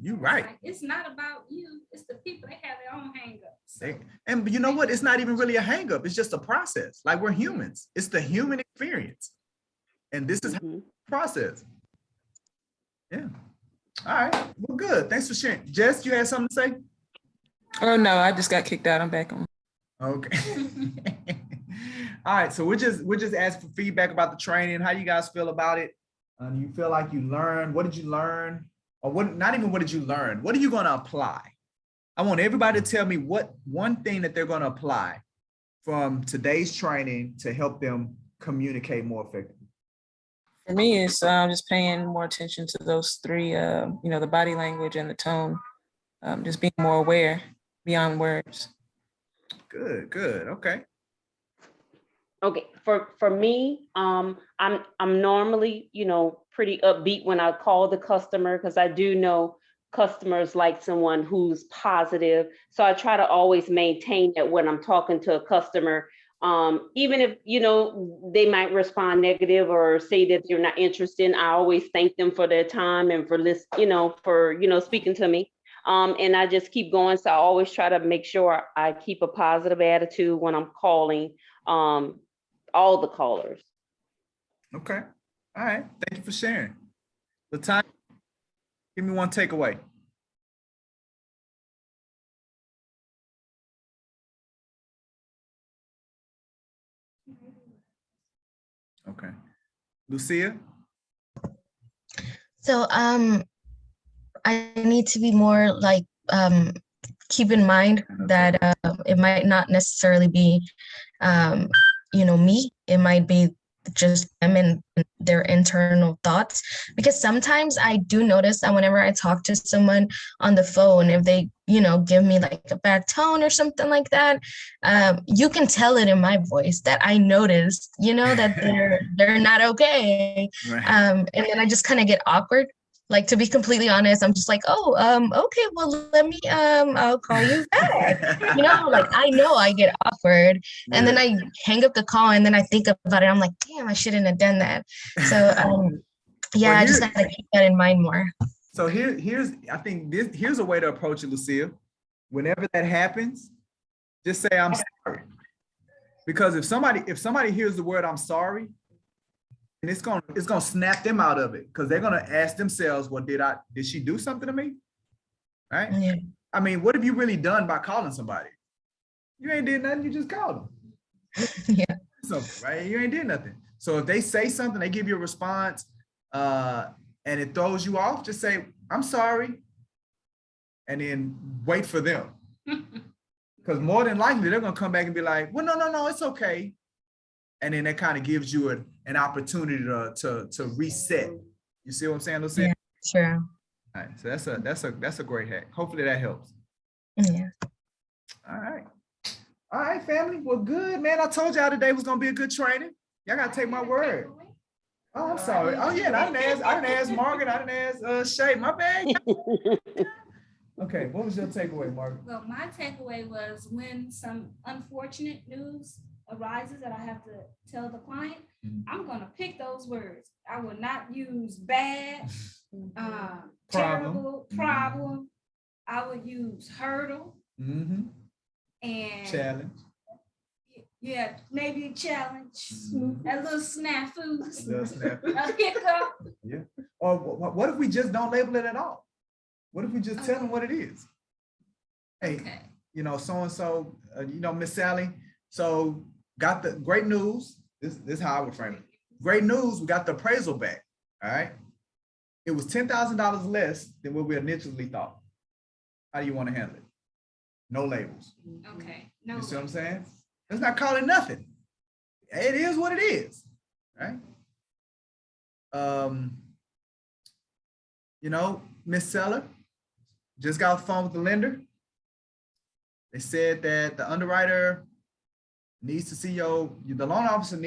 You're right. Like, it's not about you. It's the people. They have their own hangups. And you know what? It's not even really a hangup. It's just a process. Like, we're humans. It's the human experience. And this is the process. Yeah. All right. Well, good. Thanks for sharing. Jess, you had something to say? Oh, no, I just got kicked out. I'm back on. Okay. All right, so we're just asking for feedback about the training. How you guys feel about it? Do you feel like you learned? What did you learn? Or what? Not even what did you learn? What are you going to apply? I want everybody to tell me what one thing that they're going to apply from today's training to help them communicate more effectively. For me, it's just paying more attention to those three. The body language and the tone. Just being more aware beyond words. Good. Okay. Okay, for me, I'm normally, pretty upbeat when I call the customer, because I do know customers like someone who's positive. So I try to always maintain that when I'm talking to a customer, even if, they might respond negative or say that they're not interested, I always thank them for their time and for speaking to me. And I just keep going. So I always try to make sure I keep a positive attitude when I'm calling all the callers. Okay. All right. Thank you for sharing. LaTanya, give me one takeaway. Okay. Lucia? So I need to be more like keep in mind that it might not necessarily be, me. It might be just them and their internal thoughts. Because sometimes I do notice that whenever I talk to someone on the phone, if they, give me like a bad tone or something like that, you can tell it in my voice that I noticed, that they're not okay. Right. And then I just kind of get awkward. Like, to be completely honest, I'm just like, oh, okay, well, let me, I'll call you back. Like, I know I get awkward, and then I hang up the call, and then I think about it. I'm like, damn, I shouldn't have done that. So, yeah, Well, I just gotta keep that in mind more. So here's a way to approach it, Lucille. Whenever that happens, just say I'm sorry. Because if somebody hears the word I'm sorry, and it's gonna snap them out of it, because they're gonna ask themselves, well, did she do something to me? Right? Yeah. I mean, what have you really done by calling somebody? You ain't did nothing, you just called them. Yeah. Something, right? You ain't did nothing. So if they say something, they give you a response, and it throws you off, just say, I'm sorry, and then wait for them. Because more than likely, they're going to come back and be like, well, no, it's okay. And then that kind of gives you an opportunity to reset. You see what I'm saying, Lucia? Yeah, sure. All right, so that's a great hack. Hopefully that helps. Yeah. All right, family. Well, good, man. I told y'all today was going to be a good training. Y'all got to take my word. Oh, I'm sorry. Oh, yeah, I didn't ask Margaret. I didn't ask Shay. My bad. Okay, what was your takeaway, Margaret? Well, my takeaway was, when some unfortunate news arises that I have to tell the client, I'm going to pick those words. I will not use bad, terrible, problem. I would use hurdle and challenge. Yeah, maybe a challenge, a little snafu, A a hiccup. Yeah. Or what if we just don't label it at all? What if we just tell them what it is? Hey, so-and-so, Miss Sally, so got the great news. This is how I would frame it. Great news, we got the appraisal back, all right? It was $10,000 less than what we initially thought. How do you want to handle it? No labels. Okay. No. You see what I'm saying? Let's not call it nothing. It is what it is, right? Miss Seller just got off the phone with the lender. They said that the underwriter needs to see the loan officer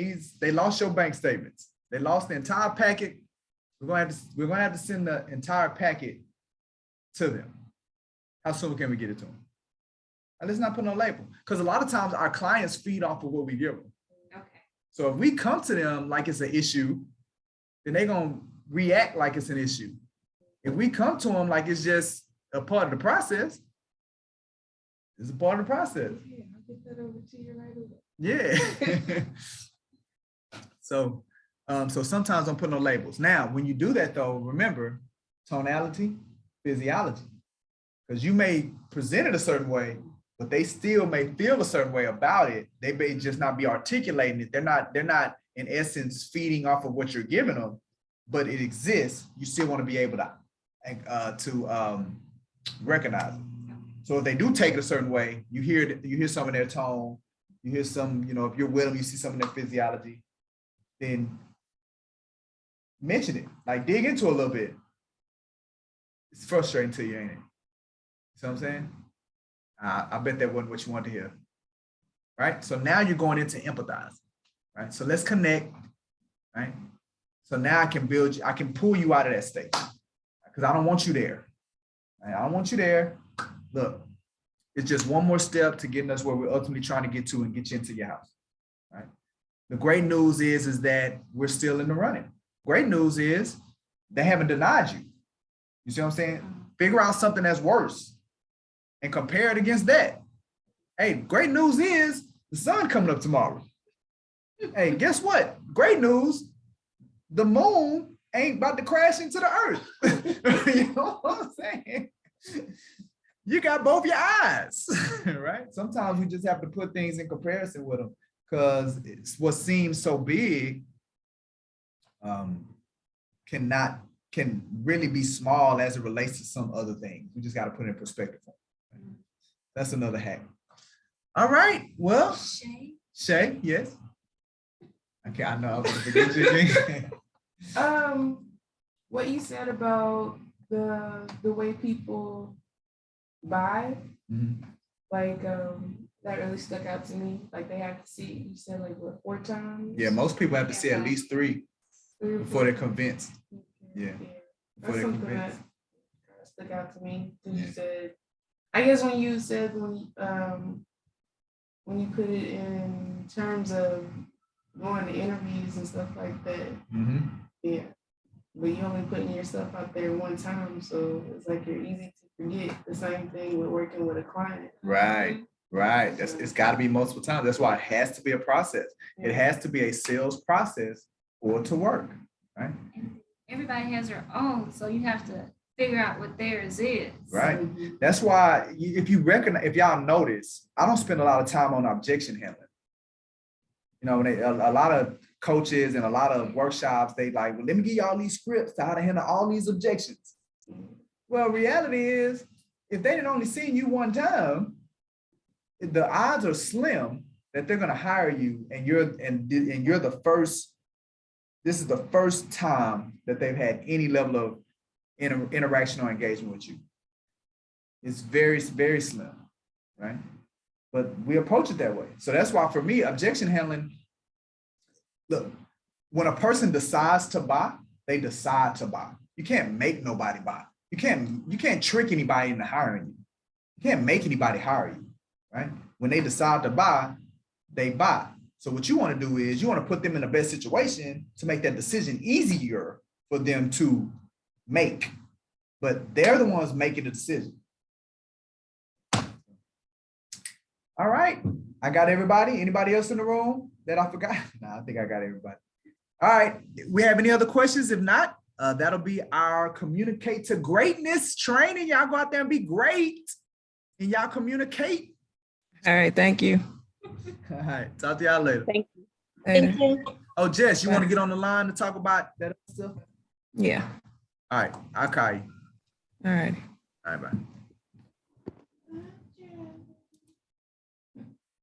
they lost your bank statements. They lost the entire packet. We're gonna have to send the entire packet to them. How soon can we get it to them? And let's not put no label, because a lot of times our clients feed off of what we give them. Okay. So if we come to them like it's an issue, then they're gonna react like it's an issue. If we come to them like it's just a part of the process, it's a part of the process. Yeah, I'll get that over to you right away. Yeah. So sometimes don't put no labels. Now, when you do that though, remember tonality, physiology, because you may present it a certain way, but they still may feel a certain way about it. They may just not be articulating it. They're not in essence feeding off of what you're giving them, but it exists. You still want to be able to recognize it. So if they do take it a certain way, you hear some of their tone, you hear some, if you're with them, you see some of their physiology, then mention it, like dig into it a little bit. It's frustrating to you, ain't it? See what I'm saying? I bet that wasn't what you wanted to hear, right? So now you're going into empathize, right? So let's connect, right? So now I can build you, I can pull you out of that state, because I don't want you there. Right? I don't want you there. Look, it's just one more step to getting us where we're ultimately trying to get to and get you into your house, right? The great news is that we're still in the running. Great news is they haven't denied you. You see what I'm saying? Figure out something that's worse and compare it against that. Hey, great news is the sun coming up tomorrow. Hey, guess what? Great news, the moon ain't about to crash into the earth. You know what I'm saying? You got both your eyes, right? Sometimes we just have to put things in comparison with them, because what seems so big can really be small as it relates to some other things. We just got to put it in perspective. That's another hack. All right. Well, Shay? Shay, yes. Okay, I know I was gonna forget you again. What you said about the way people buy, Mhm. like that really stuck out to me. Like they have to see, you said like what, 4 times? Yeah, most people have to see at least 3 3 or before 4 they're times. convinced. Yeah. Before Before That's they're something that convinced. kind of stuck out to me. Then Yeah. you said, I guess when you said when you put it in terms of going to interviews and stuff like that, Mhm. yeah. But you only putting yourself out there one time, so it's like you're easy to forget. The same thing with working with a client. Right, right. It's got to be multiple times. That's why it has to be a process. It has to be a sales process for it to work, right? And everybody has their own, so you have to figure out what theirs is. Right. That's why if you recognize, if y'all notice, I don't spend a lot of time on objection handling. You know, when a lot of coaches and a lot of workshops, they like, well, let me give you all these scripts to how to handle all these objections. Well, reality is, if they didn't only seen you one time, the odds are slim that they're going to hire you, and you're the first. This is the first time that they've had any level of interaction or engagement with you. It's very, very slim, right? But we approach it that way. So that's why for me, objection handling, look, when a person decides to buy, they decide to buy. You can't make nobody buy. You can't trick anybody into hiring you. You can't make anybody hire you, right? When they decide to buy, they buy. So what you want to do is you want to put them in the best situation to make that decision easier for them to make. But they're the ones making the decision. All right, I got everybody. Anybody else in the room that I forgot? No, I think I got everybody. All right, we have any other questions? If not, that'll be our Communicate to Greatness training. Y'all go out there and be great, and y'all communicate. All right, thank you. All right, talk to y'all later. Thank you. Later. Thank you. Oh, Jess, you want to get on the line to talk about that stuff? Yeah, All right, I'll call you. all right. All right, bye.